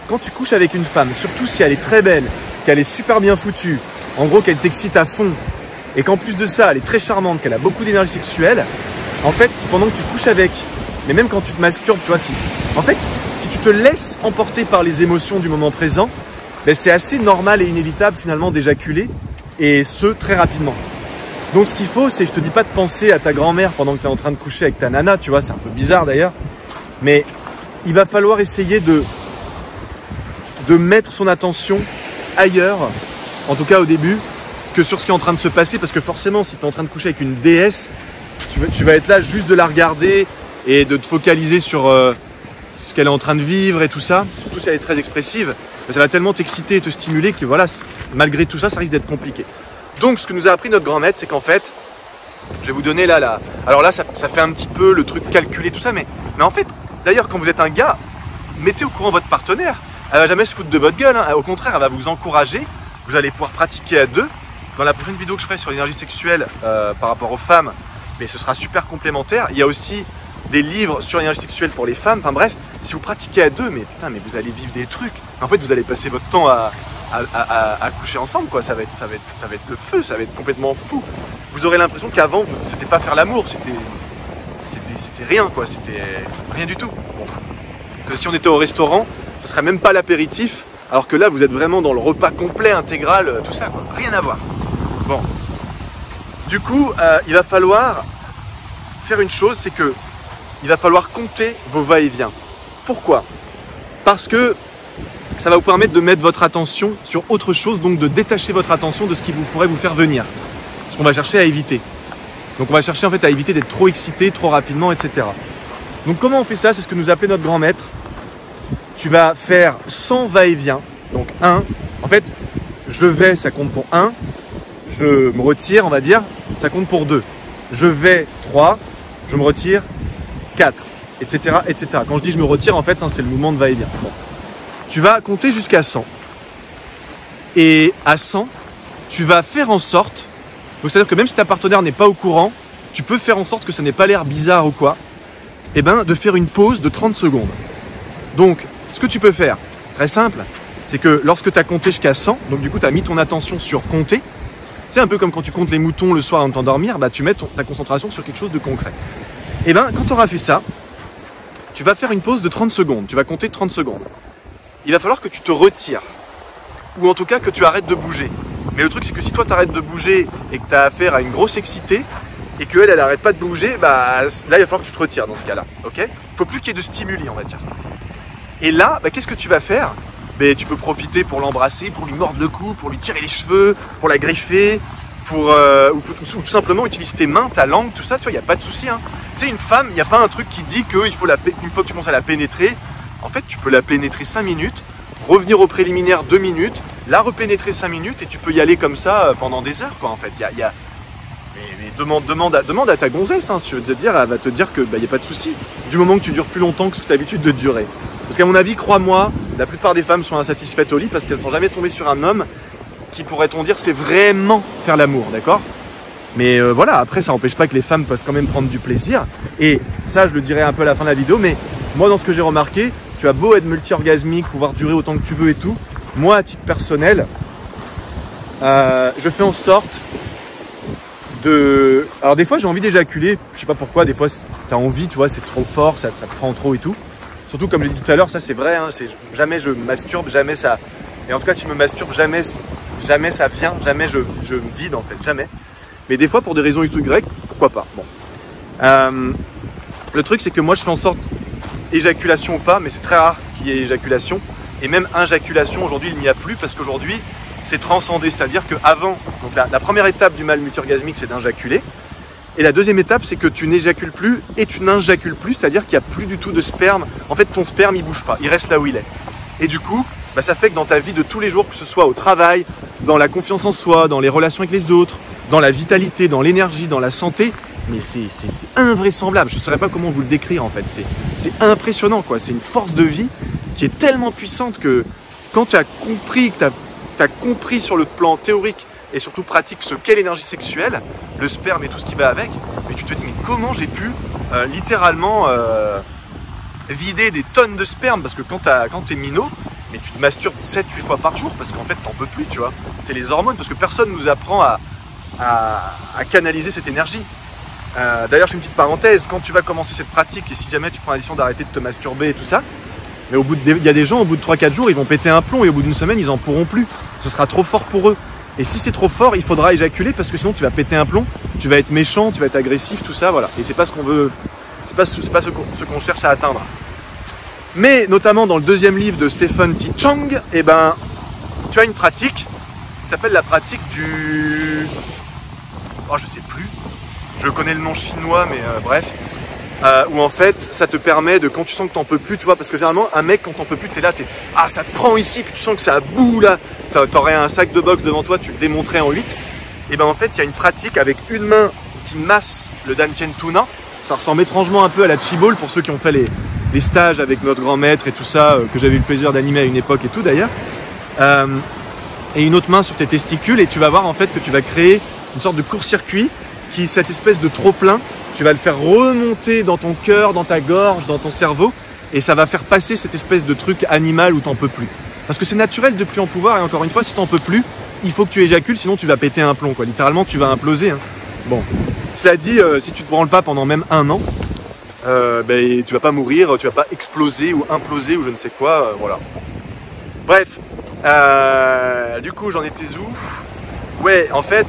quand tu couches avec une femme, surtout si elle est très belle, qu'elle est super bien foutue, en gros qu'elle t'excite à fond, et qu'en plus de ça, elle est très charmante, qu'elle a beaucoup d'énergie sexuelle, en fait, si pendant que tu couches avec, mais même quand tu te masturbes, tu vois, en fait, si tu te laisses emporter par les émotions du moment présent, ben c'est assez normal et inévitable finalement d'éjaculer, et ce, très rapidement. Donc ce qu'il faut, c'est, je te dis pas de penser à ta grand-mère pendant que tu es en train de coucher avec ta nana, tu vois, c'est un peu bizarre d'ailleurs, mais il va falloir essayer de mettre son attention ailleurs, en tout cas au début, que sur ce qui est en train de se passer, parce que forcément, si tu es en train de coucher avec une déesse, tu vas être là juste de la regarder et de te focaliser sur ce qu'elle est en train de vivre et tout ça, surtout si elle est très expressive, ça va tellement t'exciter et te stimuler que voilà, malgré tout ça, ça risque d'être compliqué. Donc ce que nous a appris notre grand maître, c'est qu'en fait, je vais vous donner là, alors là ça fait un petit peu le truc calculé, tout ça, mais en fait, d'ailleurs quand vous êtes un gars, mettez au courant votre partenaire, elle va jamais se foutre de votre gueule, hein. Au contraire, elle va vous encourager, vous allez pouvoir pratiquer à deux. Dans la prochaine vidéo que je ferai sur l'énergie sexuelle par rapport aux femmes, mais ce sera super complémentaire. Il y a aussi des livres sur l'énergie sexuelle pour les femmes, enfin bref, si vous pratiquez à deux, mais putain, mais vous allez vivre des trucs. En fait, vous allez passer votre temps à coucher ensemble, quoi. Ça va être le feu, ça va être complètement fou. Vous aurez l'impression qu'avant, c'était pas faire l'amour, c'était rien, quoi. C'était rien du tout. Bon. Que si on était au restaurant, ce serait même pas l'apéritif, alors que là, vous êtes vraiment dans le repas complet, intégral, tout ça, quoi. Rien à voir. Bon. Du coup, il va falloir faire une chose, c'est que il va falloir compter vos va-et-vient. Pourquoi? Parce que ça va vous permettre de mettre votre attention sur autre chose, donc de détacher votre attention de ce qui pourrait vous faire venir. Ce qu'on va chercher à éviter. Donc on va chercher en fait à éviter d'être trop excité, trop rapidement, etc. Donc comment on fait ça? C'est ce que nous appelait notre grand maître. Tu vas faire 100 va-et-vient. Donc 1, en fait, je vais, ça compte pour 1. Je me retire, on va dire, ça compte pour 2. Je vais 3, je me retire 4, etc., etc. Quand je dis je me retire, en fait, hein, c'est le mouvement de va-et-vient. Bon. Tu vas compter jusqu'à 100. Et à 100, tu vas faire en sorte, donc c'est-à-dire que même si ta partenaire n'est pas au courant, tu peux faire en sorte que ça n'ait pas l'air bizarre ou quoi, et ben de faire une pause de 30 secondes. Donc, ce que tu peux faire, c'est très simple, c'est que lorsque tu as compté jusqu'à 100, donc du coup tu as mis ton attention sur compter, c'est un peu comme quand tu comptes les moutons le soir avant de t'endormir, bah, tu mets ta concentration sur quelque chose de concret. Et bien, quand tu auras fait ça, tu vas faire une pause de 30 secondes, tu vas compter 30 secondes. Il va falloir que tu te retires, ou en tout cas que tu arrêtes de bouger. Mais le truc, c'est que si toi tu arrêtes de bouger et que tu as affaire à une grosse excitée, et qu'elle, elle arrête pas de bouger, bah, là, il va falloir que tu te retires dans ce cas-là. Ok? Il ne faut plus qu'il y ait de stimuli, on va dire. Et là, bah, qu'est-ce que tu vas faire? Ben, tu peux profiter pour l'embrasser, pour lui mordre le cou, pour lui tirer les cheveux, pour la griffer, ou tout simplement utiliser tes mains, ta langue, tout ça, tu vois, il n'y a pas de souci. Hein. Tu sais, une femme, il n'y a pas un truc qui dit qu'une fois que tu commences à la pénétrer, en fait, tu peux la pénétrer 5 minutes, revenir au préliminaire 2 minutes, la repénétrer 5 minutes, et tu peux y aller comme ça pendant des heures, quoi, en fait. Mais demande à ta gonzesse, hein, si je veux te dire, elle va te dire que bah, y a pas de souci, du moment que tu dures plus longtemps que ce que tu as l'habitude de durer. Parce qu'à mon avis, crois-moi, la plupart des femmes sont insatisfaites au lit parce qu'elles ne sont jamais tombées sur un homme qui, pourrait-on dire, c'est vraiment faire l'amour, d'accord? Mais voilà, après, ça n'empêche pas que les femmes peuvent quand même prendre du plaisir. Et ça, je le dirai un peu à la fin de la vidéo, mais moi, dans ce que j'ai remarqué, tu as beau être multi-orgasmique, pouvoir durer autant que tu veux et tout, moi, à titre personnel, je fais en sorte de... Alors des fois, j'ai envie d'éjaculer, je sais pas pourquoi, des fois, tu as envie, tu vois, c'est trop fort, ça te prend trop et tout. Surtout, comme j'ai dit tout à l'heure, ça c'est vrai, hein, jamais je masturbe, jamais ça... Et en tout cas, si je me masturbe, jamais ça vient, jamais je me vide en fait, jamais. Mais des fois, pour des raisons X ou Y, pourquoi pas. Bon. Le truc, c'est que moi, je fais en sorte, éjaculation ou pas, mais c'est très rare qu'il y ait éjaculation. Et même injaculation, aujourd'hui, il n'y a plus parce qu'aujourd'hui, c'est transcendé. C'est-à-dire qu'avant, donc la première étape du mâle multi-orgasmique, c'est d'injaculer. Et la deuxième étape, c'est que tu n'éjacules plus et tu n'injacules plus, c'est-à-dire qu'il n'y a plus du tout de sperme. En fait, ton sperme, il bouge pas, il reste là où il est. Et du coup, bah, ça fait que dans ta vie de tous les jours, que ce soit au travail, dans la confiance en soi, dans les relations avec les autres, dans la vitalité, dans l'énergie, dans la santé, mais c'est invraisemblable. Je ne saurais pas comment vous le décrire en fait. C'est impressionnant, quoi. C'est une force de vie qui est tellement puissante que quand tu as compris, que tu as compris sur le plan théorique et surtout pratique ce qu'est l'énergie sexuelle, le sperme et tout ce qui va avec, mais tu te dis mais comment j'ai pu littéralement vider des tonnes de sperme, parce que quand t'es minot, mais tu te masturbes 7-8 fois par jour, parce qu'en fait t'en peux plus, tu vois. C'est les hormones, parce que personne nous apprend à canaliser cette énergie. D'ailleurs, je fais une petite parenthèse, quand tu vas commencer cette pratique, et si jamais tu prends la décision d'arrêter de te masturber et tout ça, mais il y a des gens, au bout de 3-4 jours, ils vont péter un plomb, et au bout d'une semaine, ils en pourront plus. Ce sera trop fort pour eux. Et si c'est trop fort, il faudra éjaculer, parce que sinon tu vas péter un plomb, tu vas être méchant, tu vas être agressif, tout ça, voilà. Et c'est pas ce qu'on veut, c'est pas ce qu'on cherche à atteindre. Mais notamment dans le deuxième livre de Stephen T. Chang, eh ben, tu as une pratique qui s'appelle la pratique du... Oh, je sais plus. Je connais le nom chinois, mais bref. Où en fait, ça te permet de, quand tu sens que t'en peux plus, tu vois, parce que généralement, un mec, quand t'en peux plus, t'es là, ah, ça te prend ici, puis tu sens que ça boue là. T'aurais un sac de boxe devant toi, tu le démonterais en 8. Et ben en fait, il y a une pratique avec une main qui masse le Dantian Tuna. Ça ressemble étrangement un peu à la Chi-Ball pour ceux qui ont fait les stages avec notre grand maître et tout ça, que j'avais eu le plaisir d'animer à une époque et tout d'ailleurs. Et une autre main sur tes testicules, et tu vas voir en fait que tu vas créer une sorte de court-circuit qui, cette espèce de trop-plein, tu vas le faire remonter dans ton cœur, dans ta gorge, dans ton cerveau, et ça va faire passer cette espèce de truc animal où t'en peux plus. Parce que c'est naturel de plus en pouvoir, et encore une fois, si t'en peux plus, il faut que tu éjacules, sinon tu vas péter un plomb, quoi. Littéralement, tu vas imploser, hein. Bon, cela dit, si tu te branles pas pendant même 1 an, ben, tu vas pas mourir, tu vas pas exploser ou imploser ou je ne sais quoi, voilà. Bref, du coup, j'en étais où? Ouais, en fait,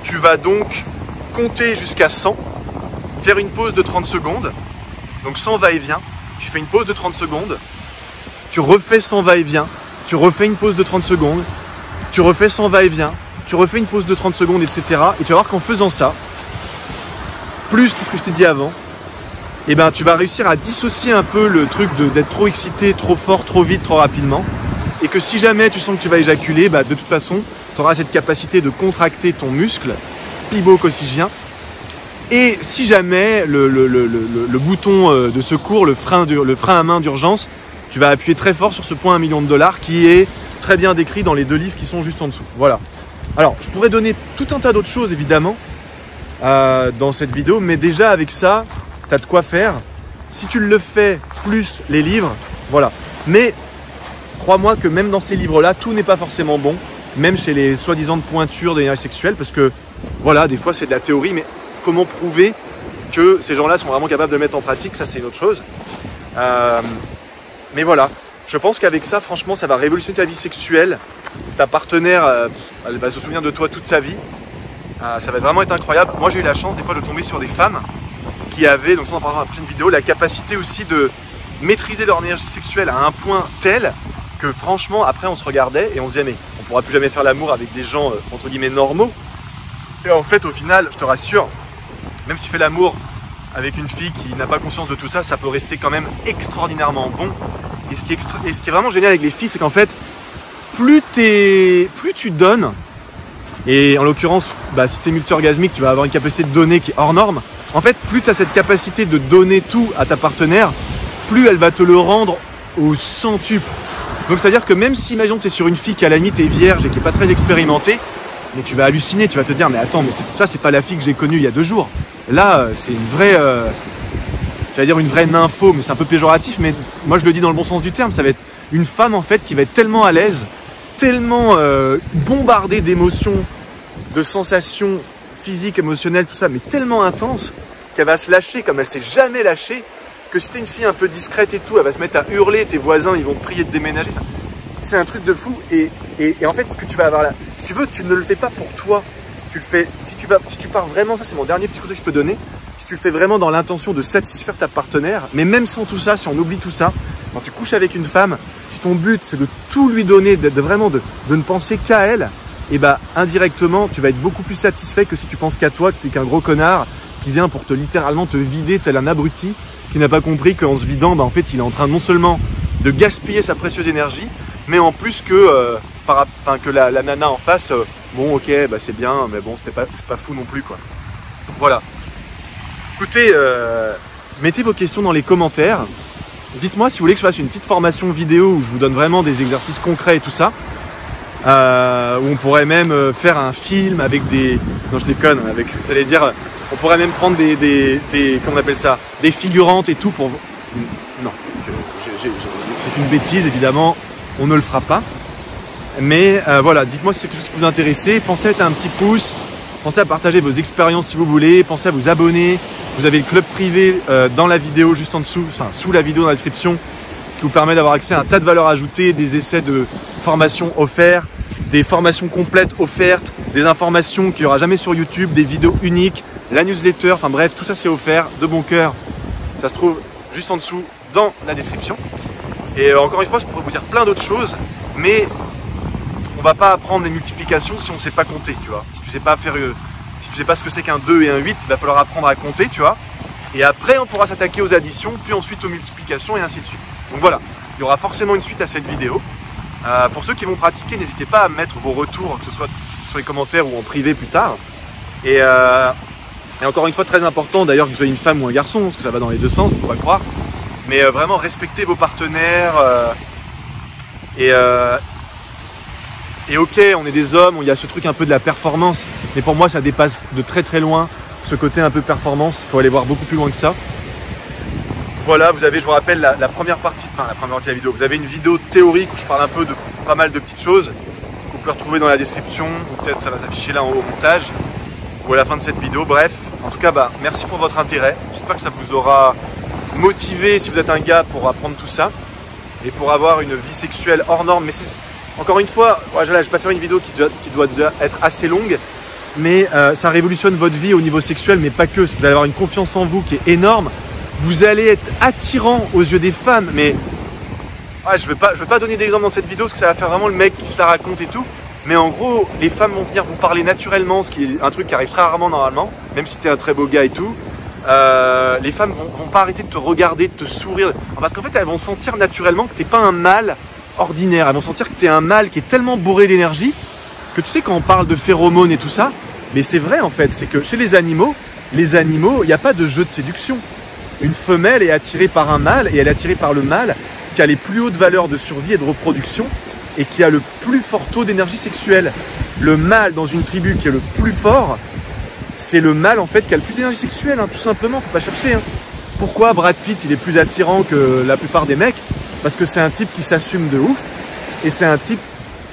tu vas donc compter jusqu'à 100, faire une pause de 30 secondes, donc 100 va-et-vient, tu fais une pause de 30 secondes, tu refais 100 va-et-vient, tu refais une pause de 30 secondes, tu refais 100 va-et-vient, tu refais une pause de 30 secondes, etc. Et tu vas voir qu'en faisant ça, plus tout ce que je t'ai dit avant, eh ben, tu vas réussir à dissocier un peu le truc d'être trop excité, trop fort, trop vite, trop rapidement. Et que si jamais tu sens que tu vas éjaculer, bah, de toute façon, tu auras cette capacité de contracter ton muscle pibo-coccygien. Et si jamais le bouton de secours, le frein à main d'urgence, tu vas appuyer très fort sur ce point $1 million qui est très bien décrit dans les 2 livres qui sont juste en dessous. Voilà. Alors, je pourrais donner tout un tas d'autres choses, évidemment, dans cette vidéo, mais déjà avec ça, tu as de quoi faire. Si tu le fais plus les livres, voilà. Mais crois-moi que même dans ces livres-là, tout n'est pas forcément bon, même chez les soi-disant pointures d'énergie sexuelle, parce que, voilà, des fois c'est de la théorie, mais comment prouver que ces gens-là sont vraiment capables de le mettre en pratique, ça c'est une autre chose. Mais voilà, je pense qu'avec ça, franchement, ça va révolutionner ta vie sexuelle. Ta partenaire, elle va se souvenir de toi toute sa vie. Ça va vraiment être incroyable. Moi, j'ai eu la chance des fois de tomber sur des femmes qui avaient, donc ça on en parlera dans la prochaine vidéo, la capacité aussi de maîtriser leur énergie sexuelle à un point tel que franchement, après on se regardait et on se disait mais on pourra plus jamais faire l'amour avec des gens entre guillemets normaux. Et en fait, au final, je te rassure, même si tu fais l'amour avec une fille qui n'a pas conscience de tout ça, ça peut rester quand même extraordinairement bon. Et ce qui est vraiment génial avec les filles, c'est qu'en fait, plus tu donnes, et en l'occurrence, bah, si tu es multi-orgasmique, tu vas avoir une capacité de donner qui est hors norme. En fait, plus tu as cette capacité de donner tout à ta partenaire, plus elle va te le rendre au centuple. Donc c'est-à-dire que même si, imaginons que tu es sur une fille qui à la limite est vierge et qui n'est pas très expérimentée, mais tu vas halluciner, tu vas te dire mais attends, mais ça c'est pas la fille que j'ai connue il y a 2 jours. Là, c'est une vraie, j'allais dire une vraie nympho, mais c'est un peu péjoratif, mais moi je le dis dans le bon sens du terme, ça va être une femme en fait qui va être tellement à l'aise, tellement bombardée d'émotions, de sensations physiques, émotionnelles, tout ça, mais tellement intense qu'elle va se lâcher comme elle s'est jamais lâchée, que si t'es une fille un peu discrète et tout, elle va se mettre à hurler, tes voisins ils vont te prier de déménager. C'est un truc de fou. Et en fait, ce que tu vas avoir là, si tu veux, tu ne le fais pas pour toi. Tu le fais, si tu pars vraiment, ça c'est mon dernier petit conseil que je peux donner, si tu le fais vraiment dans l'intention de satisfaire ta partenaire, mais même sans tout ça, si on oublie tout ça, quand tu couches avec une femme, si ton but c'est de tout lui donner, de ne penser qu'à elle, et bah indirectement, tu vas être beaucoup plus satisfait que si tu penses qu'à toi, que tu es qu'un gros connard qui vient pour littéralement te vider tel un abruti qui n'a pas compris qu'en se vidant, bah, en fait, il est en train non seulement de gaspiller sa précieuse énergie, mais en plus que, que la nana en face, bon ok, bah, c'est bien, mais bon, c'est pas fou non plus, quoi. Voilà. Écoutez, mettez vos questions dans les commentaires. Dites-moi si vous voulez que je fasse une petite formation vidéo où je vous donne vraiment des exercices concrets et tout ça. Où on pourrait même faire un film avec des... Non, je déconne, avec, j'allais dire, On pourrait même prendre comment on appelle ça, des figurantes et tout pour... Non, c'est une bêtise, évidemment, on ne le fera pas. Mais voilà, dites-moi si c'est quelque chose qui vous intéresse. Pensez à mettre un petit pouce, pensez à partager vos expériences si vous voulez, pensez à vous abonner. Vous avez le club privé dans la vidéo, juste en dessous, enfin sous la vidéo dans la description, qui vous permet d'avoir accès à un tas de valeurs ajoutées, des essais de formation offerts, des formations complètes offertes, des informations qu'il n'y aura jamais sur YouTube, des vidéos uniques, la newsletter, enfin bref, tout ça c'est offert de bon cœur. Ça se trouve juste en dessous dans la description. Et encore une fois, je pourrais vous dire plein d'autres choses, mais on va pas apprendre les multiplications si on ne sait pas compter, tu vois. Si tu sais pas faire, si tu sais pas ce que c'est qu'un 2 et un 8, il va falloir apprendre à compter, tu vois. Et après, on pourra s'attaquer aux additions, puis ensuite aux multiplications et ainsi de suite. Donc voilà, il y aura forcément une suite à cette vidéo. Pour ceux qui vont pratiquer, n'hésitez pas à mettre vos retours, que ce soit sur les commentaires ou en privé plus tard. Et encore une fois, très important d'ailleurs que vous soyez une femme ou un garçon, parce que ça va dans les deux sens, il ne faut pas le croire. Mais vraiment, respectez vos partenaires. Et ok, on est des hommes, il y a ce truc un peu de la performance. Mais pour moi, ça dépasse de très très loin ce côté un peu performance. Il faut aller voir beaucoup plus loin que ça. Voilà, vous avez, je vous rappelle, la première partie de la vidéo. Vous avez une vidéo théorique où je parle un peu de pas mal de petites choses que vous pouvez retrouver dans la description, ou peut-être ça va s'afficher là en haut au montage, ou à la fin de cette vidéo. Bref, en tout cas, merci pour votre intérêt. J'espère que ça vous aura motivé si vous êtes un gars pour apprendre tout ça et pour avoir une vie sexuelle hors norme. Mais encore une fois, je ne vais pas faire une vidéo qui doit déjà être assez longue, mais ça révolutionne votre vie au niveau sexuel, mais pas que. Vous allez avoir une confiance en vous qui est énorme. Vous allez être attirant aux yeux des femmes, mais je ne vais pas donner d'exemple dans cette vidéo parce que ça va faire vraiment le mec qui se la raconte et tout. Mais en gros, les femmes vont venir vous parler naturellement, ce qui est un truc qui arrive très rarement normalement, même si tu es un très beau gars et tout. Les femmes vont pas arrêter de te regarder, de te sourire, parce qu'en fait elles vont sentir naturellement que tu n'es pas un mâle ordinaire. Elles vont sentir que tu es un mâle qui est tellement bourré d'énergie que tu sais quand on parle de phéromones et tout ça, mais c'est vrai en fait, c'est que chez les animaux, il n'y a pas de jeu de séduction. Une femelle est attirée par un mâle et elle est attirée par le mâle qui a les plus hautes valeurs de survie et de reproduction et qui a le plus fort taux d'énergie sexuelle. Le mâle dans une tribu qui est le plus fort, c'est le mâle en fait qui a le plus d'énergie sexuelle, tout simplement, faut pas chercher. Pourquoi Brad Pitt il est plus attirant que la plupart des mecs? Parce que c'est un type qui s'assume de ouf et c'est un type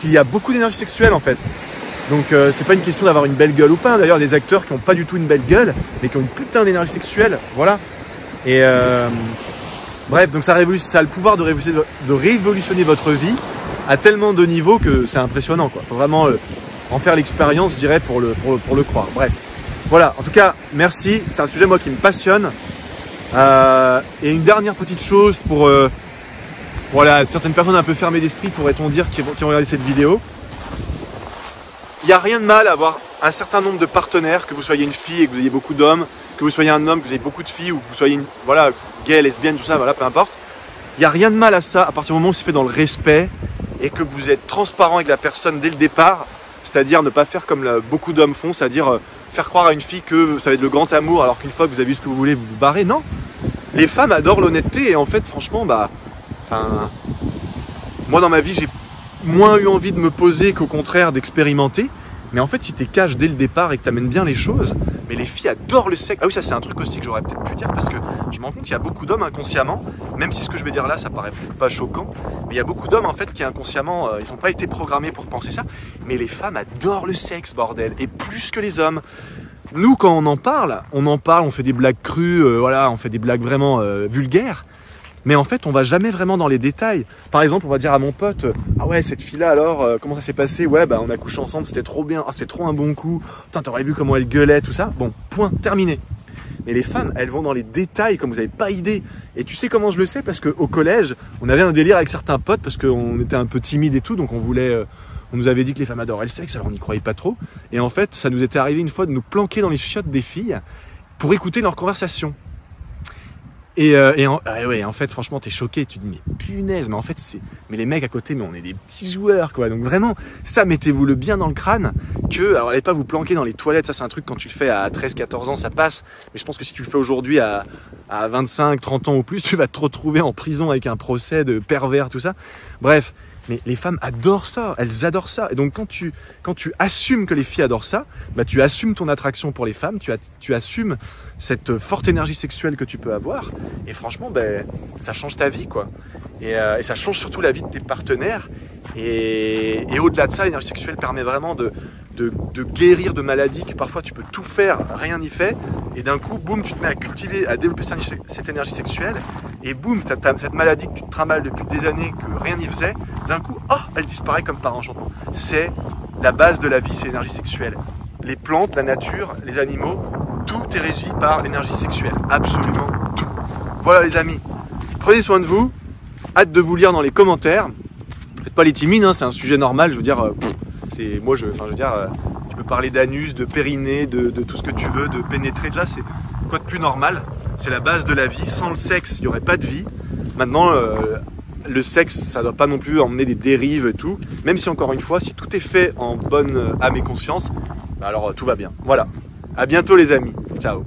qui a beaucoup d'énergie sexuelle en fait. Donc c'est pas une question d'avoir une belle gueule ou pas. D'ailleurs des acteurs qui n'ont pas du tout une belle gueule mais qui ont une putain d'énergie sexuelle, voilà. Et bref, donc ça a le pouvoir de révolutionner votre vie à tellement de niveaux que c'est impressionnant quoi. Faut vraiment en faire l'expérience, je dirais, pour le croire. Bref, voilà, en tout cas merci, c'est un sujet moi qui me passionne. Et une dernière petite chose pour voilà, certaines personnes un peu fermées d'esprit, pourrait-on dire, qui ont regardé cette vidéo. Il n'y a rien de mal à avoir un certain nombre de partenaires, que vous soyez une fille et que vous ayez beaucoup d'hommes, que vous soyez un homme, que vous ayez beaucoup de filles, ou que vous soyez voilà, gay, lesbienne, tout ça, voilà, peu importe. Il n'y a rien de mal à ça à partir du moment où c'est fait dans le respect et que vous êtes transparent avec la personne dès le départ, c'est-à-dire ne pas faire comme beaucoup d'hommes font, c'est-à-dire faire croire à une fille que ça va être le grand amour alors qu'une fois que vous avez vu ce que vous voulez, vous vous barrez. Non, les femmes adorent l'honnêteté et en fait, franchement, moi dans ma vie, j'ai moins eu envie de me poser qu'au contraire d'expérimenter. Mais en fait, si t'es cash dès le départ et que t'amènes bien les choses, mais les filles adorent le sexe. Ah oui, ça c'est un truc aussi que j'aurais peut-être pu dire parce que je me rends compte qu'il y a beaucoup d'hommes inconsciemment, même si ce que je vais dire là, ça paraît peut-être pas choquant, mais il y a beaucoup d'hommes en fait qui inconsciemment, ils n'ont pas été programmés pour penser ça, mais les femmes adorent le sexe, bordel, et plus que les hommes. Nous, quand on en parle, on fait des blagues crues, voilà, on fait des blagues vraiment vulgaires. Mais en fait, on va jamais vraiment dans les détails. Par exemple, on va dire à mon pote, ah ouais, cette fille-là, alors, comment ça s'est passé? Ouais, on a couché ensemble, c'était trop bien, ah, c'était trop un bon coup. Putain, t'aurais vu comment elle gueulait, tout ça. Bon, point, terminé. Mais les femmes, elles vont dans les détails comme vous n'avez pas idée. Et tu sais comment je le sais? Parce qu'au collège, on avait un délire avec certains potes parce qu'on était un peu timide et tout, donc on nous avait dit que les femmes adoraient le sexe, alors on n'y croyait pas trop. Et en fait, ça nous était arrivé une fois de nous planquer dans les chiottes des filles pour écouter leur conversation. En fait, franchement, t'es choqué, tu te dis, mais punaise, mais en fait, mais les mecs à côté, mais on est des petits joueurs, quoi. Donc vraiment, ça, mettez-vous-le bien dans le crâne, alors allez pas vous planquer dans les toilettes, ça c'est un truc quand tu le fais à 13, 14 ans, ça passe. Mais je pense que si tu le fais aujourd'hui à 25, 30 ans ou plus, tu vas te retrouver en prison avec un procès de pervers, tout ça. Bref, Mais les femmes adorent ça, elles adorent ça. Et donc quand tu assumes que les filles adorent ça, bah, tu assumes ton attraction pour les femmes, tu assumes cette forte énergie sexuelle que tu peux avoir. Et franchement, ben, ça change ta vie, quoi. Et ça change surtout la vie de tes partenaires. Et au-delà de ça, l'énergie sexuelle permet vraiment de guérir de maladies que parfois tu peux tout faire, rien n'y fait. Et d'un coup, boum, tu te mets à cultiver, à développer cette énergie sexuelle. Et boum, cette maladie que tu te trimbales depuis des années, que rien n'y faisait, d'un coup, oh, elle disparaît comme par enchantement. C'est la base de la vie, c'est l'énergie sexuelle. Les plantes, la nature, les animaux, tout est régi par l'énergie sexuelle. Absolument tout. Voilà les amis, prenez soin de vous. Hâte de vous lire dans les commentaires. Faites pas les timides, hein, c'est un sujet normal, je veux dire, tu peux parler d'anus, de périnée, de tout ce que tu veux, de pénétrer, déjà c'est quoi de plus normal? C'est la base de la vie, sans le sexe, il n'y aurait pas de vie. Maintenant, le sexe, ça ne doit pas non plus emmener des dérives et tout, même si encore une fois, si tout est fait en bonne âme et conscience, bah alors tout va bien. Voilà, à bientôt les amis, ciao.